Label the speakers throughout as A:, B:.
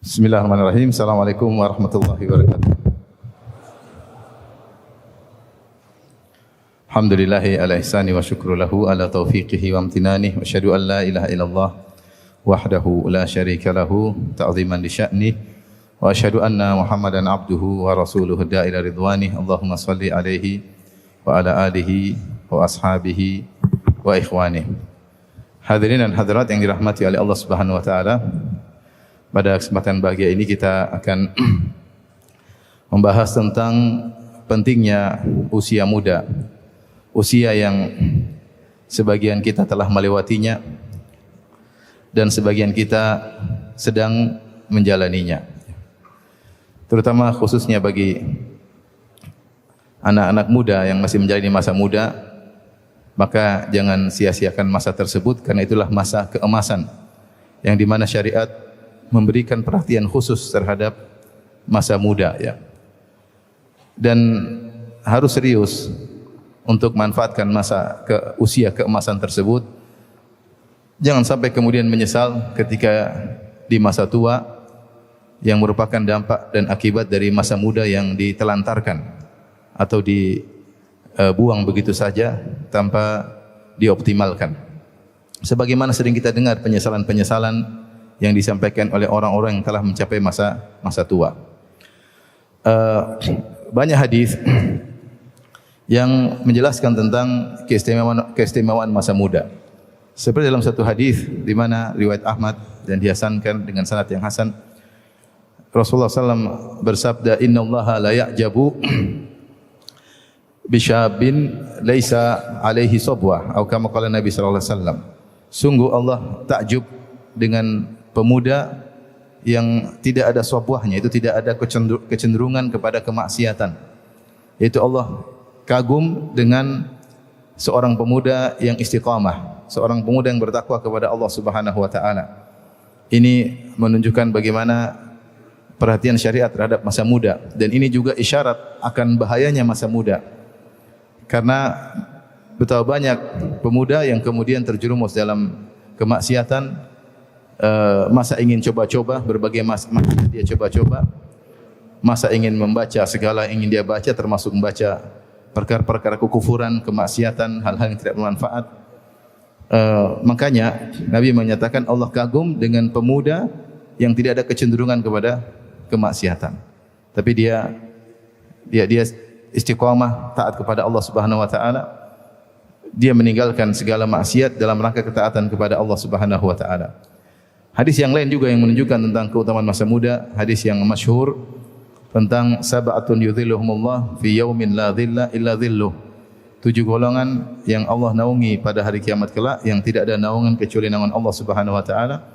A: Bismillahirrahmanirrahim. Assalamualaikum warahmatullahi wabarakatuh. Alhamdulillahi ala ihsani wa syukru lahu ala taufiqihi wa amtinani wa asyhadu an la ilaha illallah wahdahu la syarika lahu ta'ziman li sya'ni wa asyhadu anna Muhammadan abduhu wa rasuluhu da'ila ridwani. Allahumma salli alaihi wa ala alihi wa ashabihi wa ikhwani. Hadirin dan hadirat yang dirahmati oleh Allah Subhanahu wa taala, pada kesempatan bahagia ini kita akan membahas tentang pentingnya usia muda. Usia yang sebagian kita telah melewatinya dan sebagian kita sedang menjalaninya. Terutama khususnya bagi anak-anak muda yang masih menjalani masa muda, maka jangan sia-siakan masa tersebut, karena itulah masa keemasan yang dimana syariat memberikan perhatian khusus terhadap masa muda, ya. Dan harus serius untuk manfaatkan usia keemasan tersebut. Jangan sampai kemudian menyesal ketika di masa tua, yang merupakan dampak dan akibat dari masa muda yang ditelantarkan atau dibuang begitu saja tanpa dioptimalkan. Sebagaimana sering kita dengar penyesalan-penyesalan yang disampaikan oleh orang-orang yang telah mencapai masa tua. Banyak hadis yang menjelaskan tentang keistimewaan masa muda. Seperti dalam satu hadis di mana riwayat Ahmad dan dihasankan dengan sanad yang hasan, Rasulullah SAW bersabda, Inna Allaha la ya'jabu bisyabin laisa alaihi sabwah, atau kama qala Nabi SAW. Sungguh Allah takjub dengan pemuda yang tidak ada sabwahnya, itu tidak ada kecenderungan kepada kemaksiatan. Itu Allah kagum dengan seorang pemuda yang istiqamah, seorang pemuda yang bertakwa kepada Allah Subhanahu wa taala. Ini menunjukkan bagaimana perhatian syariat terhadap masa muda, dan ini juga isyarat akan bahayanya masa muda. Karena betapa banyak pemuda yang kemudian terjerumus dalam kemaksiatan, masa ingin coba-coba, berbagai masa dia coba-coba, masa ingin membaca segala yang ingin dia baca, termasuk membaca perkara-perkara kekufuran, kemaksiatan, hal-hal yang tidak bermanfaat. Makanya Nabi menyatakan Allah kagum dengan pemuda yang tidak ada kecenderungan kepada kemaksiatan, tapi dia istiqamah, taat kepada Allah Subhanahu wa taala. Dia meninggalkan segala maksiat dalam rangka ketaatan kepada Allah Subhanahu wa taala. Hadis yang lain juga yang menunjukkan tentang keutamaan masa muda, hadis yang masyhur tentang sab'atun yudhilluhumullah fi yaumin la dhilla illa dhilluh. 7 golongan yang Allah naungi pada hari kiamat kelak, yang tidak ada naungan kecuali naungan Allah Subhanahu wa taala.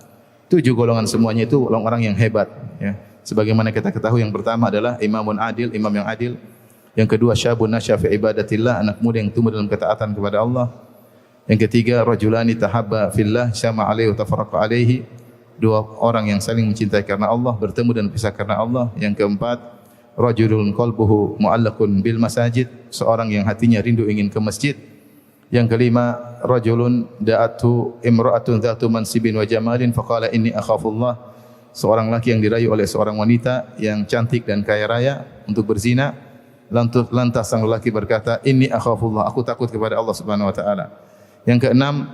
A: 7 golongan semuanya itu orang-orang yang hebat, ya. Sebagaimana kita ketahui, yang pertama adalah imamun adil, imam yang adil. Yang kedua syabun nasya fi ibadatillah, anak muda yang tumbuh dalam ketaatan kepada Allah. Yang ketiga rajulani tahabba fillah syama alaihi wa tafarraqa alaihi, 2 orang yang saling mencintai karena Allah, bertemu dan pisah karena Allah. Yang keempat, rajulun qalbuhu mu'allaqun bil masajid, seorang yang hatinya rindu ingin ke masjid. Yang kelima, rajulun da'atu imra'atun dhatu mansibin wa jamalin faqala inni akhafullah, seorang laki yang dirayu oleh seorang wanita yang cantik dan kaya raya untuk berzina. Lantas sang lelaki berkata, inni akhafullah, aku takut kepada Allah Subhanahu wa taala. Yang keenam,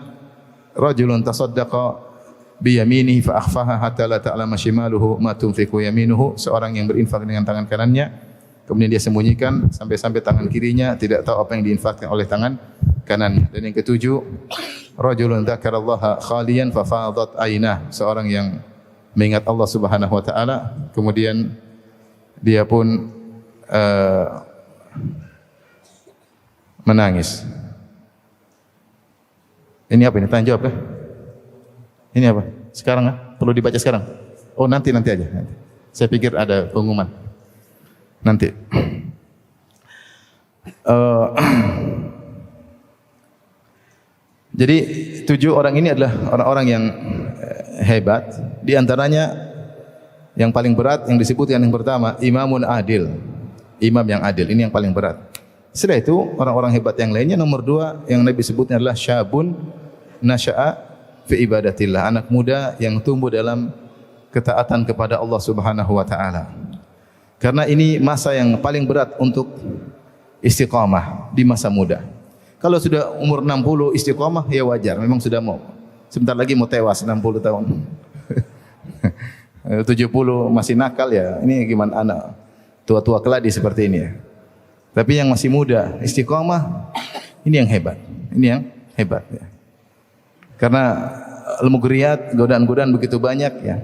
A: rajulun tasaddaqa biyaminihi fa akhfaha hatta la ta'lama shimaluhu ma tunfiqu yaminuhu, seorang yang berinfak dengan tangan kanannya, kemudian dia sembunyikan sampai-sampai tangan kirinya tidak tahu apa yang diinfakkan oleh tangan kanannya. Dan yang ketujuh, rajulun dzakarallaha khaliyan fa fadat aynah, seorang yang mengingat Allah Subhanahu wa taala, kemudian dia pun menangis. Ini apa ini? Tanya jawab kah? Ini apa? Sekarang ah? Perlu dibaca sekarang? Oh, nanti aja. Nanti. Saya pikir ada pengumuman. Nanti. Jadi 7 orang ini adalah orang-orang yang hebat. Di antaranya yang paling berat yang disebutkan yang pertama, imamun adil. Imam yang adil, ini yang paling berat. Setelah itu orang-orang hebat yang lainnya. Nomor 2 yang Nabi sebutnya adalah syabun nasya'a fi ibadatillah, anak muda yang tumbuh dalam ketaatan kepada Allah Subhanahu wa taala. Karena ini masa yang paling berat untuk istiqamah di masa muda. Kalau sudah umur 60 istiqamah ya wajar, memang sudah mau. Sebentar lagi mau tewas 60 tahun. 70 masih nakal ya. Ini gimana anak tua-tua keladi seperti ini ya. Tapi yang masih muda istiqamah ini yang hebat. Ini yang hebat ya. Karena ilmu guriyat, godaan-godaan begitu banyak ya.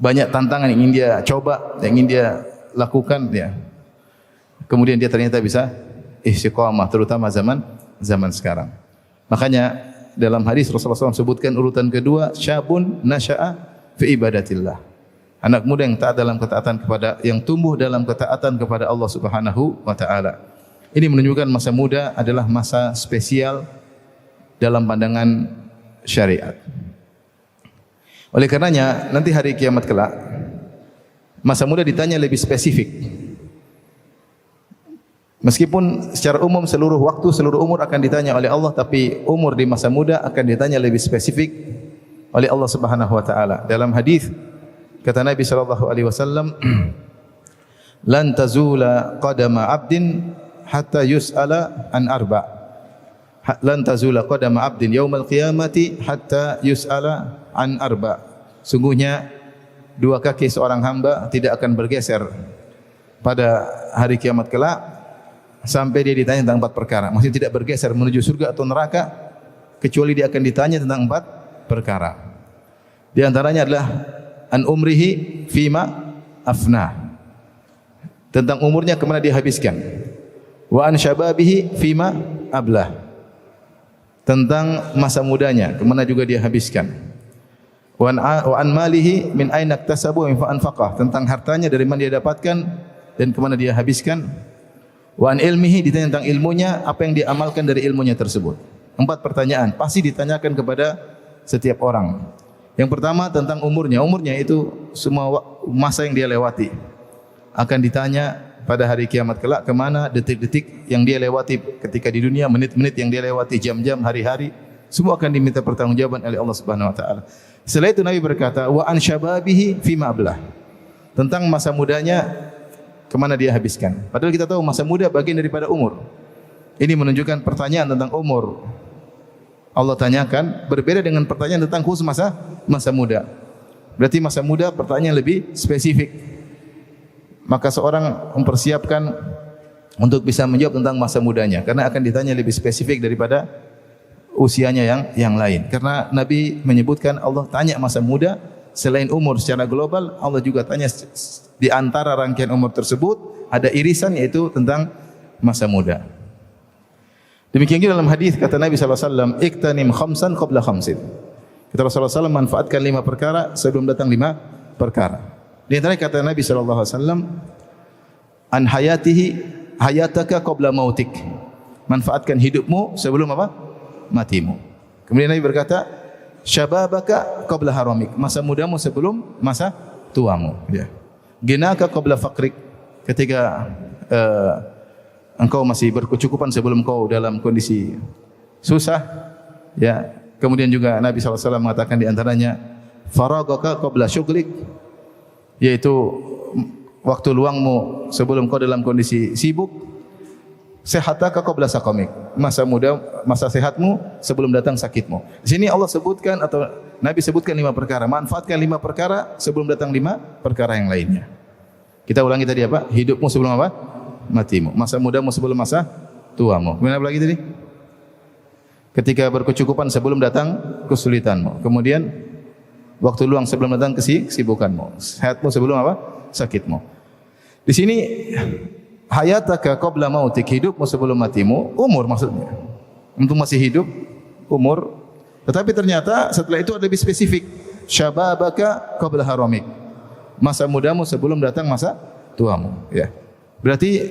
A: Banyak tantangan yang ingin dia coba, yang ingin dia lakukan ya. Kemudian dia ternyata bisa istiqamah, terutama zaman sekarang. Makanya dalam hadis Rasulullah SAW sebutkan urutan kedua, syabun nasya'a fi ibadatillah. Anak muda yang taat dalam ketaatan kepada, yang tumbuh dalam ketaatan kepada Allah Subhanahu wa taala. Ini menunjukkan masa muda adalah masa spesial dalam pandangan syariat. Oleh karenanya nanti hari kiamat kelak masa muda ditanya lebih spesifik. Meskipun secara umum seluruh waktu, seluruh umur akan ditanya oleh Allah, tapi umur di masa muda akan ditanya lebih spesifik oleh Allah Subhanahu wa taala. Dalam hadis kata Nabi sallallahu alaihi wasallam, "Lan tazula qadama 'abdin hatta yus'ala an arba'." Lan tazula qadama 'abdin yaumal qiyamati hatta yus'ala an arba'. Sungguhnya dua kaki seorang hamba tidak akan bergeser pada hari kiamat kelak sampai dia ditanya tentang 4 perkara. Maksudnya tidak bergeser menuju surga atau neraka kecuali dia akan ditanya tentang 4 perkara. Di antaranya adalah an umrihi fima afna. Tentang umurnya kemana dia habiskan. Wa an syababihi fima ablah. Tentang masa mudanya kemana juga dia habiskan. Wa an malihi min aina iktasabu wa anfaqah. Tentang hartanya dari mana dia dapatkan dan kemana dia habiskan. Wa an ilmihi, ditanya tentang ilmunya, apa yang dia amalkan dari ilmunya tersebut. 4 pertanyaan pasti ditanyakan kepada setiap orang. Yang pertama tentang umurnya. Umurnya itu semua masa yang dia lewati akan ditanya pada hari kiamat kelak, kemana detik-detik yang dia lewati ketika di dunia, menit-menit yang dia lewati, jam-jam, hari-hari, semua akan diminta pertanggungjawaban oleh Allah Subhanahu wa taala. Setelah itu Nabi berkata, wa an syababihi fima ablah. Tentang masa mudanya kemana dia habiskan. Padahal kita tahu masa muda bagian daripada umur. Ini menunjukkan pertanyaan tentang umur Allah tanyakan berbeda dengan pertanyaan tentang khusus masa muda. Berarti masa muda pertanyaan lebih spesifik. Maka seorang mempersiapkan untuk bisa menjawab tentang masa mudanya karena akan ditanya lebih spesifik daripada usianya yang lain. Karena Nabi menyebutkan Allah tanya masa muda selain umur secara global, Allah juga tanya di antara rangkaian umur tersebut ada irisan yaitu tentang masa muda. Demikian juga dalam hadis kata Nabi SAW, iktanim khamsan qabla khamsin. Kata Rasulullah SAW, manfaatkan 5 perkara sebelum datang 5 perkara. Di antara kata Nabi SAW, an hayataka qabla mautik. Manfaatkan hidupmu sebelum apa? Matimu. Kemudian Nabi berkata, syababaka qabla haramik. Masa mudamu sebelum masa tuamu. Ya. Ginaka qabla faqrik. Ketika engkau masih berkecukupan sebelum engkau dalam kondisi susah. Ya. Kemudian juga Nabi SAW mengatakan di antaranya, faragaka qabla syughlik. Yaitu waktu luangmu sebelum kau dalam kondisi sibuk. Sehataka qabla saqamik. Masa sehatmu sebelum datang sakitmu. Di sini Allah sebutkan atau Nabi sebutkan 5 perkara. Manfaatkan 5 perkara sebelum datang 5 perkara yang lainnya. Kita ulangi tadi apa? Hidupmu sebelum apa? Matimu. Masa mudamu sebelum masa tuamu. Kemudian apa lagi tadi? Ketika berkecukupan sebelum datang kesulitanmu. Kemudian waktu luang sebelum datang kesibukanmu. Sehatmu sebelum apa? Sakitmu. Di sini hayataka qabla mautik, hidupmu sebelum matimu, umur maksudnya. Untuk masih hidup, umur. Tetapi ternyata setelah itu ada lebih spesifik. Syababaka qabla haramik. Masa mudamu sebelum datang masa tuamu, ya. Berarti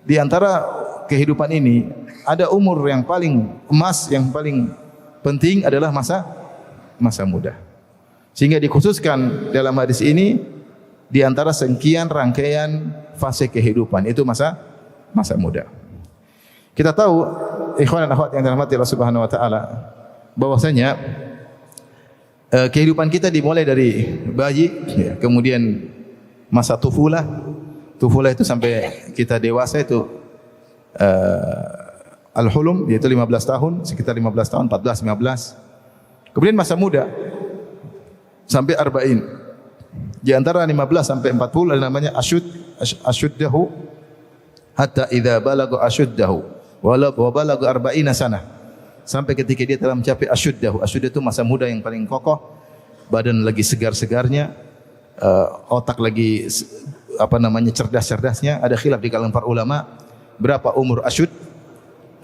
A: di antara kehidupan ini ada umur yang paling emas, yang paling penting adalah masa muda. Sehingga dikhususkan dalam hadis ini di antara sekian rangkaian fase kehidupan itu masa muda. Kita tahu ikhwan dan akhwat yang dirahmati Allah Subhanahu wa taala bahwasanya Kehidupan kita dimulai dari bayi, ya, kemudian masa tufulah. Tufulah itu sampai kita dewasa itu al-hulum, yaitu 15 tahun, sekitar 15 tahun, 14, 15. Kemudian masa muda sampai arba'in. Di antara 15 sampai 40 ada namanya asyuddahu hatta idza balagha asyuddahu wa balagha arba'ina sanah. Sampai ketika dia telah mencapai asyuddahu. Asyuddah itu masa muda yang paling kokoh, badan lagi segar-segarnya, otak lagi cerdas-cerdasnya. Ada khilaf di kalangan para ulama berapa umur asyud.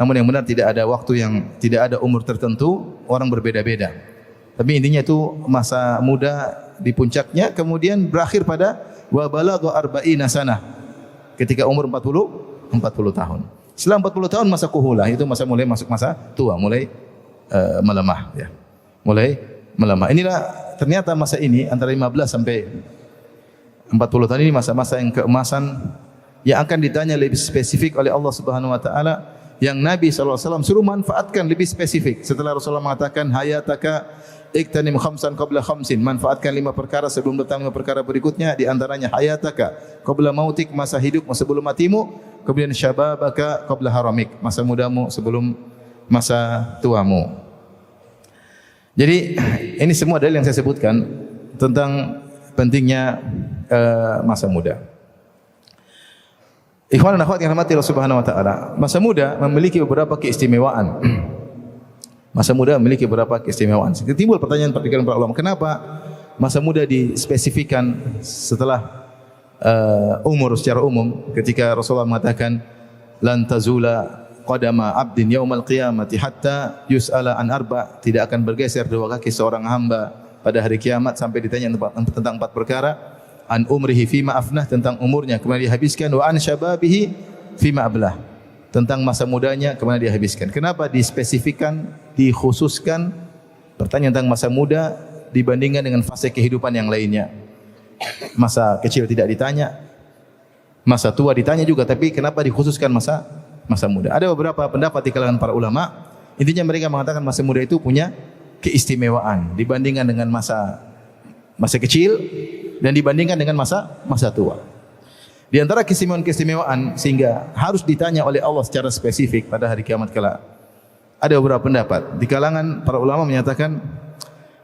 A: Namun yang benar tidak ada waktu yang tidak ada umur tertentu, orang berbeda-beda. Tapi intinya itu masa muda di puncaknya, kemudian berakhir pada wa balagha arba'ina sanah. Ketika umur 40 tahun. Setelah 40 tahun masa kuhulah, itu masa mulai masuk masa tua, mulai melemah, ya. Mulai melemah. Inilah ternyata masa ini antara 15 sampai 40 tahun ini masa-masa yang keemasan yang akan ditanya lebih spesifik oleh Allah Subhanahu wa taala, yang Nabi sallallahu alaihi wasallam suruh manfaatkan lebih spesifik. Setelah Rasulullah mengatakan hayataka iktanim khamsan qabla khamsin, manfaatkan 5 perkara sebelum datang 5 perkara berikutnya, di antaranya hayataka qabla mautik, masa hidupmu sebelum matimu, kemudian syababaka qabla haramik, masa mudamu sebelum masa tuamu. Jadi ini semua dalil yang saya sebutkan tentang pentingnya masa muda. Ikhwan dan akhwat yang dirahmati Allah Subhanahu wa taala, masa muda memiliki beberapa keistimewaan. Masa muda memiliki beberapa keistimewaan. Timbul pertanyaan pada para ulama, kenapa masa muda dispesifikkan setelah umur secara umum? Ketika Rasulullah mengatakan lan tazula qadama 'abdin yaumal qiyamati hatta yus'ala an arba', tidak akan bergeser dua kaki seorang hamba pada hari kiamat sampai ditanya tentang 4 perkara. An umrihi fima afnah, tentang umurnya kemudian dihabiskan, wa an syababihi fima ablah, tentang masa mudanya kemudian dihabiskan. Kenapa dispesifikkan, dikhususkan pertanyaan tentang masa muda dibandingkan dengan fase kehidupan yang lainnya? Masa kecil tidak ditanya, masa tua ditanya juga, tapi kenapa dikhususkan masa muda? Ada beberapa pendapat di kalangan para ulama. Intinya mereka mengatakan masa muda itu punya keistimewaan dibandingkan dengan masa kecil dan dibandingkan dengan masa tua. Di antara keistimewaan sehingga harus ditanya oleh Allah secara spesifik pada hari kiamat kelak, ada beberapa pendapat. Di kalangan para ulama menyatakan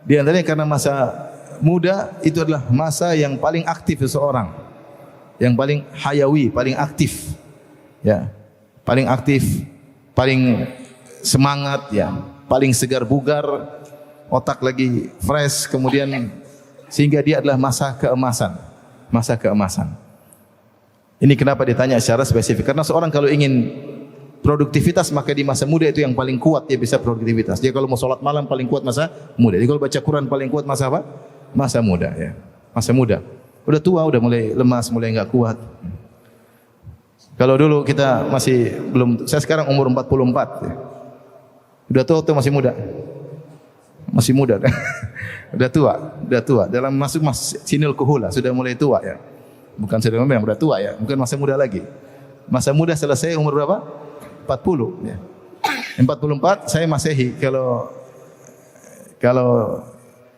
A: di antaranya karena masa muda itu adalah masa yang paling aktif seseorang, yang paling hayawi, paling aktif, ya, paling aktif, paling semangat, ya, paling segar bugar, otak lagi fresh, kemudian sehingga dia adalah masa keemasan. Ini kenapa ditanya secara spesifik? Karena seorang kalau ingin produktivitas, maka di masa muda itu yang paling kuat dia bisa produktivitas. Dia kalau mau sholat malam paling kuat masa muda. Dia kalau baca Quran paling kuat masa apa? Masa muda, ya. Masa muda. Udah tua, udah mulai lemas, mulai enggak kuat. Kalau dulu kita masih belum, saya sekarang umur 44, ya. Udah tua atau masih muda? Masih muda kan? Udah tua. Dalam masuk sinil kuhula, sudah mulai tua, ya. Bukan sudah memang udah tua, ya. Bukan masa muda lagi. Masa muda selesai umur berapa? 40, ya. 44 saya Masehi. Kalau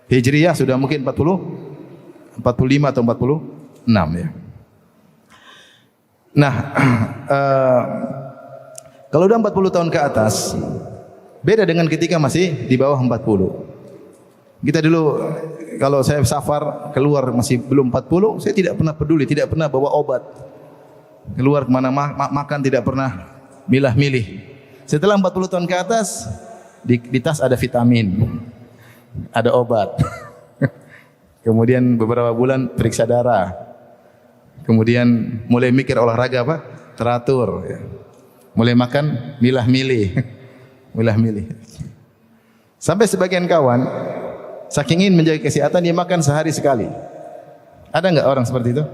A: Hijriyah sudah mungkin 45 atau 46, ya. Nah, kalau udah 40 tahun ke atas, beda dengan ketika masih di bawah 40. Kita dulu kalau saya safar keluar masih belum 40, saya tidak pernah peduli, tidak pernah bawa obat. Keluar kemana makan tidak pernah milah-milih. Setelah 40 tahun ke atas, di tas ada vitamin, ada obat. Kemudian beberapa bulan periksa darah. Kemudian mulai mikir olahraga apa? Teratur, ya. Mulai makan milah-milih. Sampai sebagian kawan saking ingin menjaga kesehatan dia makan sehari sekali. Ada enggak orang seperti itu?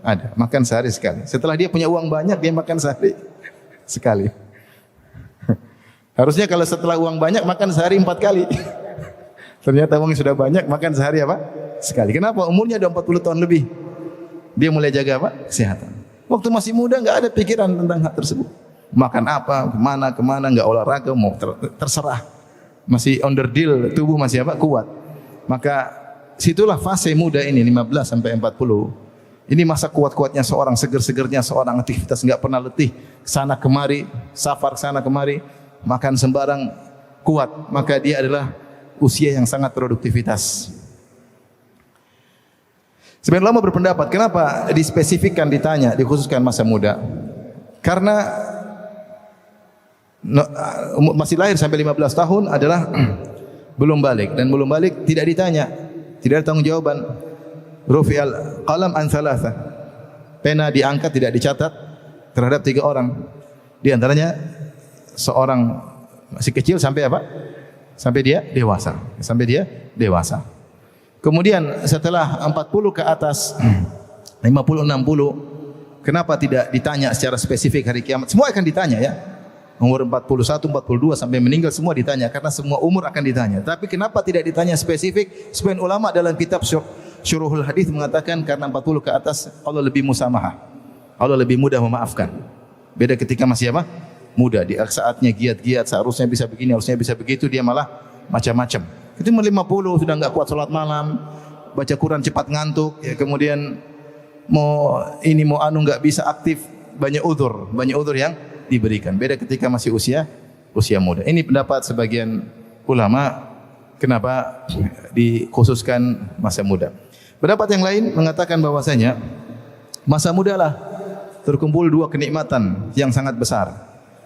A: Ada, makan sehari sekali. Setelah dia punya uang banyak dia makan sehari sekali. Harusnya kalau setelah uang banyak makan sehari 4 kali. Ternyata uangnya sudah banyak, makan sehari apa? Sekali. Kenapa? Umurnya udah 40 tahun lebih. Dia mulai jaga apa? Kesehatan. Waktu masih muda enggak ada pikiran tentang hal tersebut. Makan apa, kemana, enggak olahraga, mau terserah. Masih under deal, tubuh masih apa? Kuat. Maka situlah fase muda ini 15 sampai 40. Ini masa kuat-kuatnya seorang, seger-segernya seorang, aktivitas enggak pernah letih, sana kemari, safar sana kemari, makan sembarang, kuat. Maka dia adalah usia yang sangat produktivitas. Sebagian ulama berpendapat, kenapa dispesifikkan, ditanya, dikhususkan masa muda? Karena masih lahir sampai 15 tahun adalah belum balik, dan belum balik tidak ditanya, tidak ada tanggung jawaban. Rufi'al qalam an thalatha. Pena diangkat, tidak dicatat terhadap 3 orang. Di antaranya seorang masih kecil sampai apa? Sampai dia dewasa. Sampai dia dewasa. Kemudian setelah 40 ke atas, 50, 60, kenapa tidak ditanya secara spesifik hari kiamat? Semua akan ditanya ya. Umur 41, 42 sampai meninggal semua ditanya, karena semua umur akan ditanya. Tapi kenapa tidak ditanya spesifik? Sebagian ulama dalam kitab Syuruhul Hadis mengatakan karena 40 ke atas Allah lebih musamahah. Allah lebih mudah memaafkan. Beda ketika masih apa? Muda. Di saatnya giat-giat, seharusnya bisa begini, harusnya bisa begitu, dia malah macam-macam. Itu 50 sudah enggak kuat salat malam, baca Quran cepat ngantuk, ya, kemudian mau enggak bisa aktif, banyak uzur yang diberikan. Beda ketika masih usia muda. Ini pendapat sebagian ulama kenapa dikhususkan masa muda. Pendapat yang lain mengatakan bahwasanya masa muda lah terkumpul 2 kenikmatan yang sangat besar.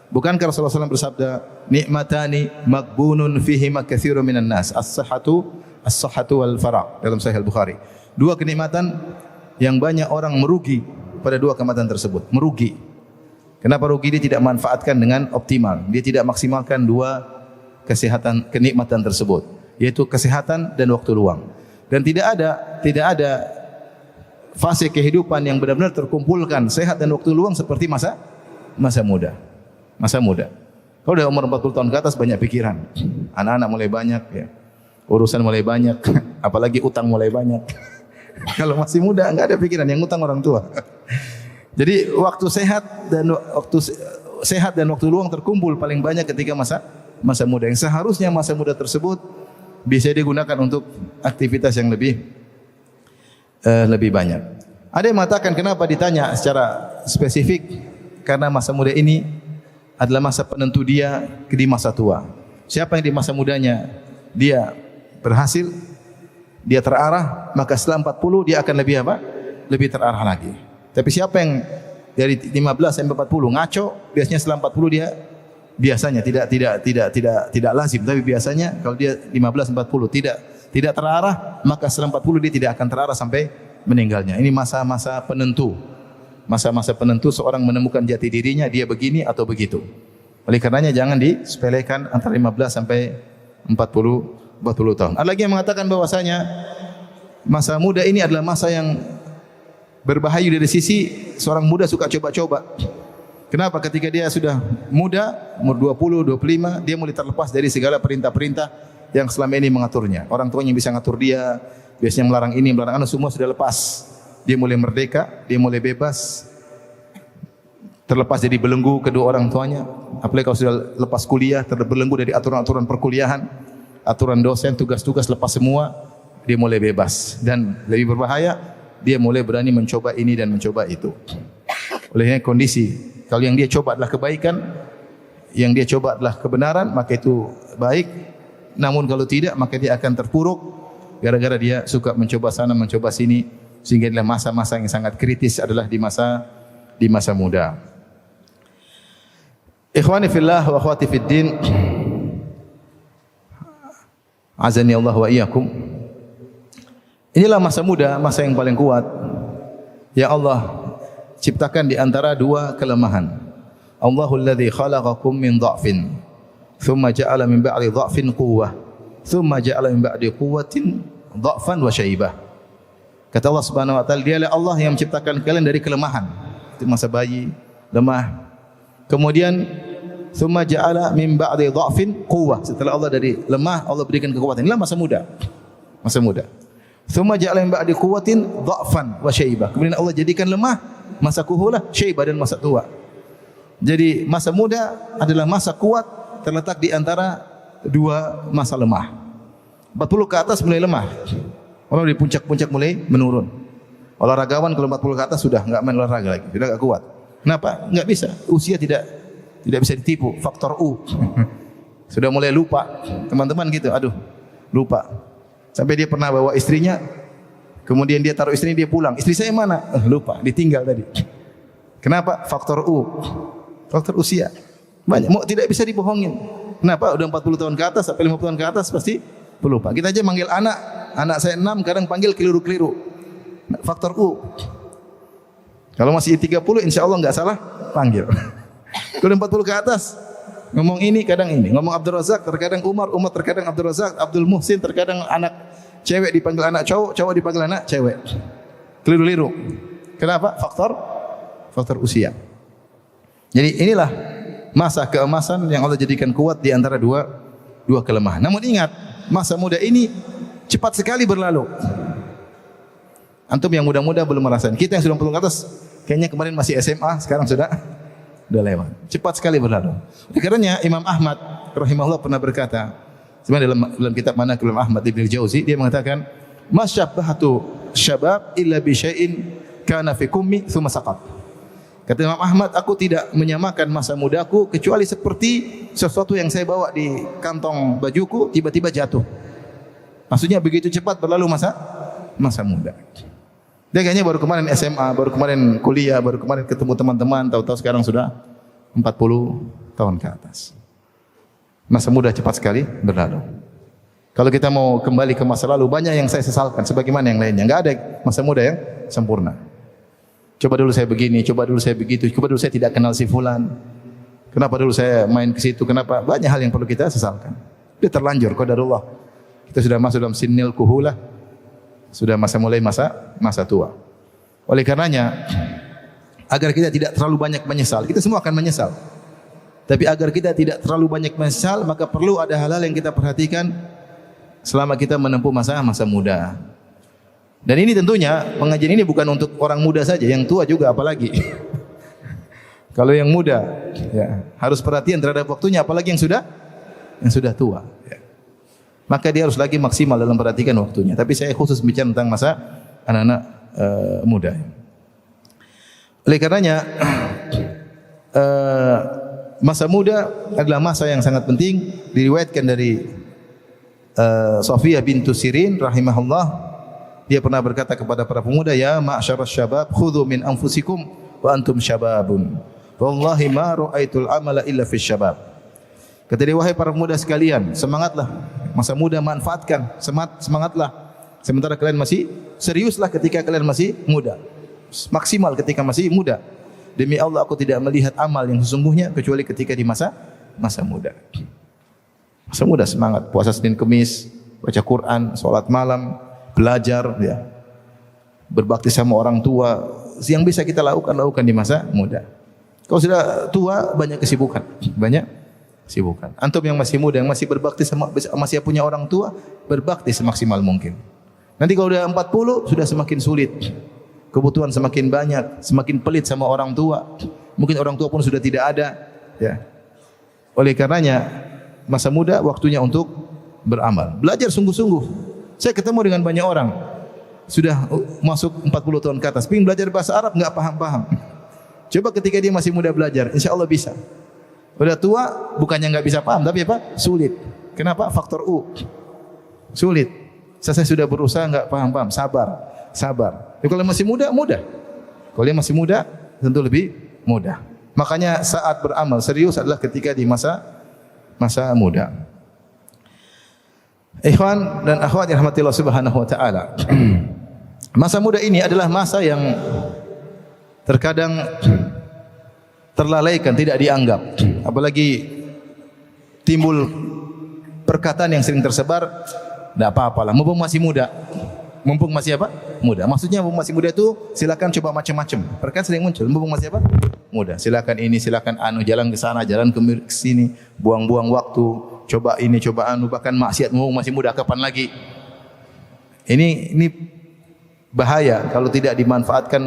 A: Bukankah Rasulullah SAW bersabda, nikmatani magbunun fihima katsirun minan nas, as-sihhatu wal faragh, dalam Sahih Al-Bukhari. 2 kenikmatan yang banyak orang merugi pada 2 kenikmatan tersebut. Merugi. Kenapa rugi? Dia tidak manfaatkan dengan optimal. Dia tidak maksimalkan 2 kenikmatan tersebut, yaitu kesehatan dan waktu luang. Dan tidak ada fase kehidupan yang benar-benar terkumpulkan sehat dan waktu luang seperti masa muda. Masa muda. Kalau sudah umur 40 tahun ke atas banyak pikiran. Anak-anak mulai banyak ya. Urusan mulai banyak, apalagi utang mulai banyak. Kalau masih muda enggak ada pikiran, yang utang orang tua. Jadi waktu sehat dan waktu luang terkumpul paling banyak ketika masa muda. Yang seharusnya masa muda tersebut bisa digunakan untuk aktivitas yang lebih banyak. Ada yang mengatakan kenapa ditanya secara spesifik? Karena masa muda ini adalah masa penentu dia di masa tua. Siapa yang di masa mudanya dia berhasil, dia terarah, maka setelah 40 dia akan lebih apa? Lebih terarah lagi. Tapi siapa yang dari 15 sampai 40 ngaco, biasanya setelah 40 dia biasanya tidak lazim, tapi biasanya kalau dia 15 40 tidak terarah, maka setelah 40 dia tidak akan terarah sampai meninggalnya. Ini masa-masa penentu. Masa-masa penentu seorang menemukan jati dirinya, dia begini atau begitu. Oleh karenanya jangan disepelekan antara 15 sampai 40 tahun. Ada lagi yang mengatakan bahwasanya masa muda ini adalah masa yang berbahaya dari sisi seorang muda suka coba-coba. Kenapa? Ketika dia sudah muda, umur 20, 25, dia mulai terlepas dari segala perintah-perintah yang selama ini mengaturnya. Orang tuanya bisa ngatur dia, biasanya melarang ini, melarang anu, semua sudah lepas. Dia mulai merdeka, dia mulai bebas. Terlepas dari belenggu kedua orang tuanya. Apalagi kalau sudah lepas kuliah, terbelenggu dari aturan-aturan perkuliahan, aturan dosen, tugas-tugas, lepas semua, dia mulai bebas. Dan lebih berbahaya, dia mulai berani mencoba ini dan mencoba itu. Olehnya kondisi, kalau yang dia coba adalah kebaikan, yang dia coba adalah kebenaran, maka itu baik. Namun kalau tidak, maka dia akan terpuruk gara-gara dia suka mencoba sana, mencoba sini, sehingga adalah masa-masa yang sangat kritis adalah di masa muda. Ikhwani fillah wa akhwati fid din, azani Allah wa iyyakum. Inilah masa muda, masa yang paling kuat yang Allah ciptakan di antara 2 kelemahan. Allahul ladzi khalaqakum min dha'fin, thumma ja'ala min ba'di dha'fin quwwah, thumma ja'ala min ba'di quwwatin dha'fan wa syaibah. Kata Allah Subhanahu wa taala, dialah Allah yang menciptakan kalian dari kelemahan. Itu masa bayi, lemah. Kemudian thumma ja'ala min ba'di dha'fin quwwah. Setelah Allah dari lemah, Allah berikan kekuatan. Inilah masa muda. Masa muda. Thumma ja'ala min ba'di quwwatin dha'fan wa syaibah. Kemudian Allah jadikan lemah, masa kuhulah, syaibah, dan masa tua. Jadi masa muda adalah masa kuat terletak di antara 2 masa lemah. 40 ke atas mulai lemah. Orang di puncak-puncak mulai menurun. Olahragawan kalau 40 ke atas sudah enggak main olahraga lagi, sudah enggak kuat. Kenapa? Enggak bisa. Usia tidak bisa ditipu, faktor U. Sudah mulai lupa. Teman-teman gitu, aduh, lupa. Sampai dia pernah bawa istrinya, kemudian dia taruh istrinya, dia pulang. Istri saya mana? Lupa, ditinggal tadi. Kenapa? Faktor U. Faktor usia. Banyak, tidak bisa dibohongin. Kenapa? Udah 40 tahun ke atas, sampai 50 tahun ke atas pasti pelupa. Kita aja manggil anak saya 6, kadang panggil keliru-keliru. Faktor U. Kalau masih 30, insya Allah enggak salah panggil. Kalau 40 ke atas, ngomong ini kadang ini, ngomong Abdul Razak terkadang Umar terkadang Abdul Razak, Abdul Muhsin terkadang anak cewek dipanggil anak cowok, cowok dipanggil anak cewek. Keliru-liru. Kenapa? Faktor usia. Jadi inilah masa keemasan yang Allah jadikan kuat di antara dua kelemahan. Namun ingat, masa muda ini cepat sekali berlalu. Antum yang muda-muda belum merasakan. Kita yang sudah 40 ke atas, kayaknya kemarin masih SMA, sekarang sudah lewat. Cepat sekali berlalu. Oleh karenanya Imam Ahmad rahimahullah pernah berkata, sebenarnya dalam kitab Manaqib Imam Ahmad Ibnu Jauzi, dia mengatakan, "Masyabbahatu syabab illa bi syai'in kana fi kummi tsumma saqat." Kata Imam Ahmad, aku tidak menyamakan masa mudaku kecuali seperti sesuatu yang saya bawa di kantong bajuku tiba-tiba jatuh. Maksudnya begitu cepat berlalu masa muda. Dia kayaknya baru kemarin SMA, baru kemarin kuliah, baru kemarin ketemu teman-teman, tahu-tahu sekarang sudah 40 tahun ke atas. Masa muda cepat sekali berlalu. Kalau kita mau kembali ke masa lalu, banyak yang saya sesalkan sebagaimana yang lainnya. Enggak ada masa muda yang sempurna. Coba dulu saya begini, coba dulu saya begitu, coba dulu saya tidak kenal si fulan. Kenapa dulu saya main ke situ? Kenapa? Banyak hal yang perlu kita sesalkan. Dia terlanjur qadarullah. Kita sudah masuk dalam sinnil kuhulah. Sudah mulai masa tua. Oleh karenanya, agar kita tidak terlalu banyak menyesal, kita semua akan menyesal. Tapi agar kita tidak terlalu banyak menyesal, maka perlu ada hal-hal yang kita perhatikan selama kita menempuh masa muda. Dan ini tentunya pengajian ini bukan untuk orang muda saja, yang tua juga apalagi. Kalau yang muda, ya, harus perhatian terhadap waktunya, apalagi yang sudah tua. Ya. Maka dia harus lagi maksimal dalam perhatikan waktunya. Tapi saya khusus bicara tentang masa anak-anak muda. Oleh karenanya masa muda adalah masa yang sangat penting. Diriwayatkan dari Safiyah bintu Sirin rahimahullah, dia pernah berkata kepada para pemuda, "Ya ma'syarasy syabab, khudhu min anfusikum wa antum syababun. Wallahi ma ra'aitul amala illa fis syabab." Kata dia, wahai para pemuda sekalian, semangatlah. Masa muda manfaatkan, semangatlah. Sementara kalian masih seriuslah ketika kalian masih muda. Maksimal ketika masih muda. Demi Allah aku tidak melihat amal yang sesungguhnya kecuali ketika di masa muda. Masa muda semangat, puasa Senin Kemis, baca Quran, salat malam, belajar, ya. Berbakti sama orang tua, yang bisa kita lakukan di masa muda. Kalau sudah tua banyak kesibukan, sibukan. Antum yang masih muda, yang masih berbakti masih punya orang tua, berbakti semaksimal mungkin. Nanti kalau sudah 40 sudah semakin sulit. Kebutuhan semakin banyak, semakin pelit sama orang tua. Mungkin orang tua pun sudah tidak ada, ya. Oleh karenanya masa muda waktunya untuk beramal. Belajar sungguh-sungguh. Saya ketemu dengan banyak orang sudah masuk 40 tahun ke atas, ingin belajar bahasa Arab enggak paham-paham. Coba ketika dia masih muda belajar, insya Allah bisa. Udah tua, bukannya enggak bisa paham, tapi apa? Sulit. Kenapa? Faktor U. Sulit. Saya sudah berusaha enggak paham-paham, sabar. Kalau masih muda, mudah. Kalau dia masih muda, tentu lebih mudah. Makanya saat beramal serius adalah ketika di masa muda. Ikhwan dan akhwat yang rahmatillah subhanahu wa ta'ala. Masa muda ini adalah masa yang terkadang terlalaikan, tidak dianggap. Apalagi timbul perkataan yang sering tersebar, tidak apa-apalah, mumpung masih muda. Mumpung masih apa? Muda. Maksudnya mumpung masih muda itu silakan coba macam-macam. Perkataan sering muncul, mumpung masih apa? Muda. Silakan ini, silakan anu, jalan ke sana, jalan ke sini, buang-buang waktu, coba ini, coba anu, bahkan maksiat mumpung masih muda, kapan lagi? Ini bahaya kalau tidak dimanfaatkan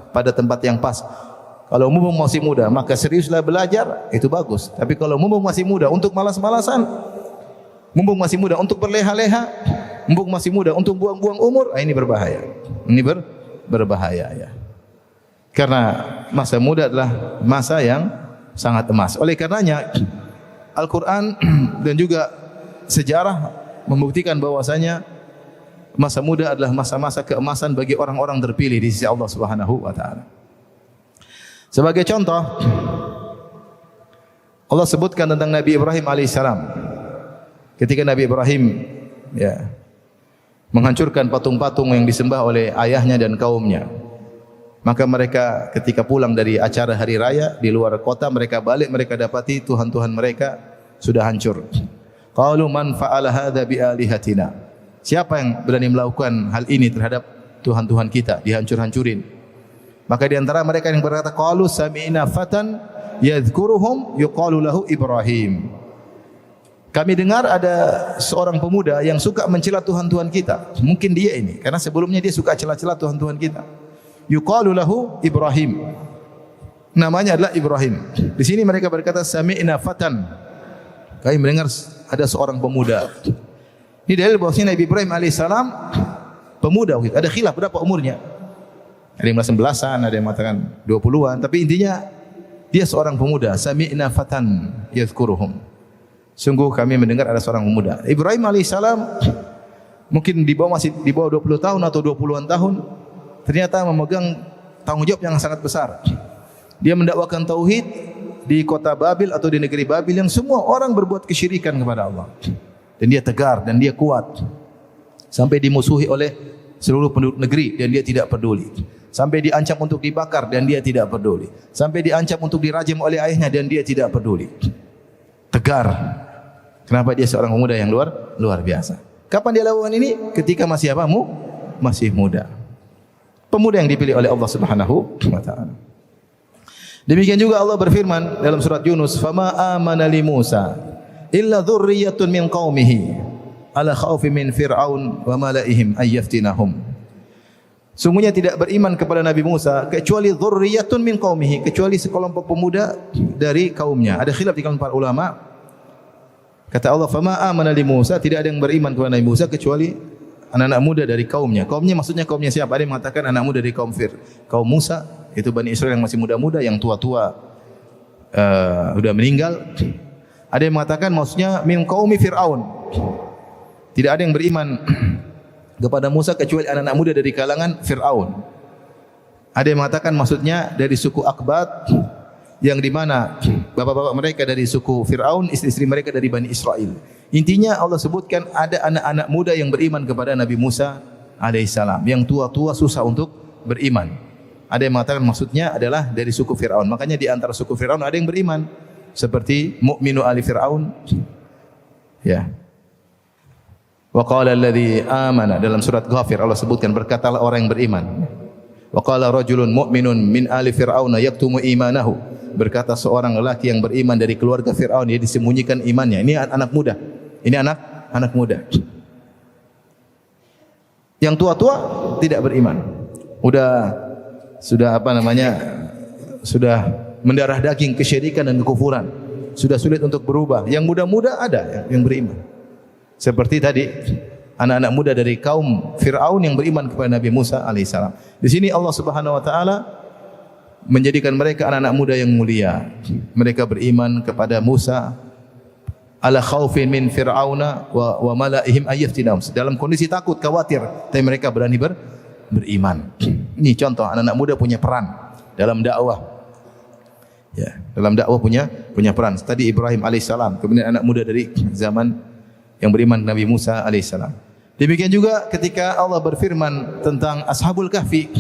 A: pada tempat yang pas. Kalau mumpung masih muda, maka seriuslah belajar, itu bagus. Tapi kalau mumpung masih muda untuk malas-malasan, Mumpung masih muda untuk berleha-leha, mumpung masih muda untuk buang-buang umur, ini berbahaya. Ini berbahaya ya. Karena masa muda adalah masa yang sangat emas. Oleh karenanya Al-Quran dan juga sejarah membuktikan bahwasanya masa muda adalah masa-masa keemasan bagi orang-orang terpilih di sisi Allah Subhanahu wa taala. Sebagai contoh, Allah sebutkan tentang Nabi Ibrahim alaihissalam. Ketika Nabi Ibrahim menghancurkan patung-patung yang disembah oleh ayahnya dan kaumnya, maka mereka ketika pulang dari acara hari raya di luar kota, mereka balik, mereka dapati Tuhan-Tuhan mereka sudah hancur. Qalu man fa'ala hadza bi alihatina. Siapa yang berani melakukan hal ini terhadap Tuhan-Tuhan kita, dihancur-hancurin. Maka di antara mereka yang berkata, qalu sami'na fatan yadhkuruhum yuqalu lahu Ibrahim. Kami dengar ada seorang pemuda yang suka mencela Tuhan-Tuhan kita. Mungkin dia ini, karena sebelumnya dia suka cela-cela Tuhan-Tuhan kita. Yuqalu lahu Ibrahim. Namanya adalah Ibrahim. Di sini mereka berkata sami'na fatan. Kami mendengar ada seorang pemuda. Ini dalil bahwasanya Nabi Ibrahim alaihissalam pemuda. Ada khilaf berapa umurnya. Ada yang mengatakan belasan, ada yang mengatakan 20-an, tapi intinya dia seorang pemuda. Sami'na fatan yadhkuruhum. Sungguh kami mendengar ada seorang pemuda. Ibrahim alaihissalam mungkin masih di bawah 20 tahun atau 20-an tahun. Ternyata memegang tanggung jawab yang sangat besar. Dia mendakwakan tauhid di kota Babil atau di negeri Babil yang semua orang berbuat kesyirikan kepada Allah. Dan dia tegar dan dia kuat. Sampai dimusuhi oleh seluruh penduduk negeri dan dia tidak peduli. Sampai diancam untuk dibakar dan dia tidak peduli. Sampai diancam untuk dirajam oleh ayahnya dan dia tidak peduli. Tegar. Kenapa dia seorang pemuda yang luar biasa? Kapan dia lakukan ini? Ketika masih apa? Masih muda. Pemuda yang dipilih oleh Allah Subhanahu wa taala. Demikian juga Allah berfirman dalam surat Yunus, "Fama amana li Musa illa dzurriyyatun min qaumihi ala khaufi min fir'aun wa malaihim ayyaftinahum." Sungguhnya tidak beriman kepada Nabi Musa kecuali dzurriyyatun min qaumihi, kecuali sekelompok pemuda dari kaumnya. Ada khilaf di kalangan para ulama. Kata Allah, "Fama amana li Musa", tidak ada yang beriman kepada Nabi Musa kecuali anak-anak muda dari kaumnya. Kaumnya maksudnya kaumnya siapa? Ada yang mengatakan anak muda dari kaum Musa, itu Bani Israel yang masih muda-muda, yang tua-tua sudah meninggal. Ada yang mengatakan maksudnya min qaumi Fir'aun. Tidak ada yang beriman kepada Musa kecuali anak-anak muda dari kalangan Fir'aun. Ada yang mengatakan maksudnya dari suku Akbat, yang di mana bapak-bapak mereka dari suku Fir'aun, istri-istri mereka dari Bani Israel. Intinya Allah sebutkan ada anak-anak muda yang beriman kepada Nabi Musa alaihissalam. Yang tua-tua susah untuk beriman. Ada yang mengatakan maksudnya adalah dari suku Fir'aun. Makanya di antara suku Fir'aun ada yang beriman. Seperti mu'minu ali Fir'aun. Ya. Wa qala alladhi amana, dalam surat Ghafir Allah sebutkan, berkatalah orang yang beriman. Wa qala rajulun mu'minun min ali Fir'aun yaktumu imanahu. Berkata seorang lelaki yang beriman dari keluarga Fir'aun, dia disembunyikan imannya. Ini anak muda. Ini anak muda. Yang tua-tua tidak beriman. Sudah mendarah daging kesyirikan dan kekufuran. Sudah sulit untuk berubah. Yang muda-muda ada yang beriman. Seperti tadi anak-anak muda dari kaum Fir'aun yang beriman kepada Nabi Musa alaihissalam. Di sini Allah Subhanahu wa taala menjadikan mereka anak-anak muda yang mulia. Mereka beriman kepada Musa ala khaufin min fir'auna wa malaihim ayyaftinahum. Dalam kondisi takut, khawatir, tapi mereka berani beriman. Ini contoh anak-anak muda punya peran dalam dakwah. Ya, dalam dakwah punya peran. Tadi Ibrahim alaihissalam, kemudian anak muda dari zaman yang beriman Nabi Musa alaihissalam. Demikian juga ketika Allah berfirman tentang Ashabul Kahfi.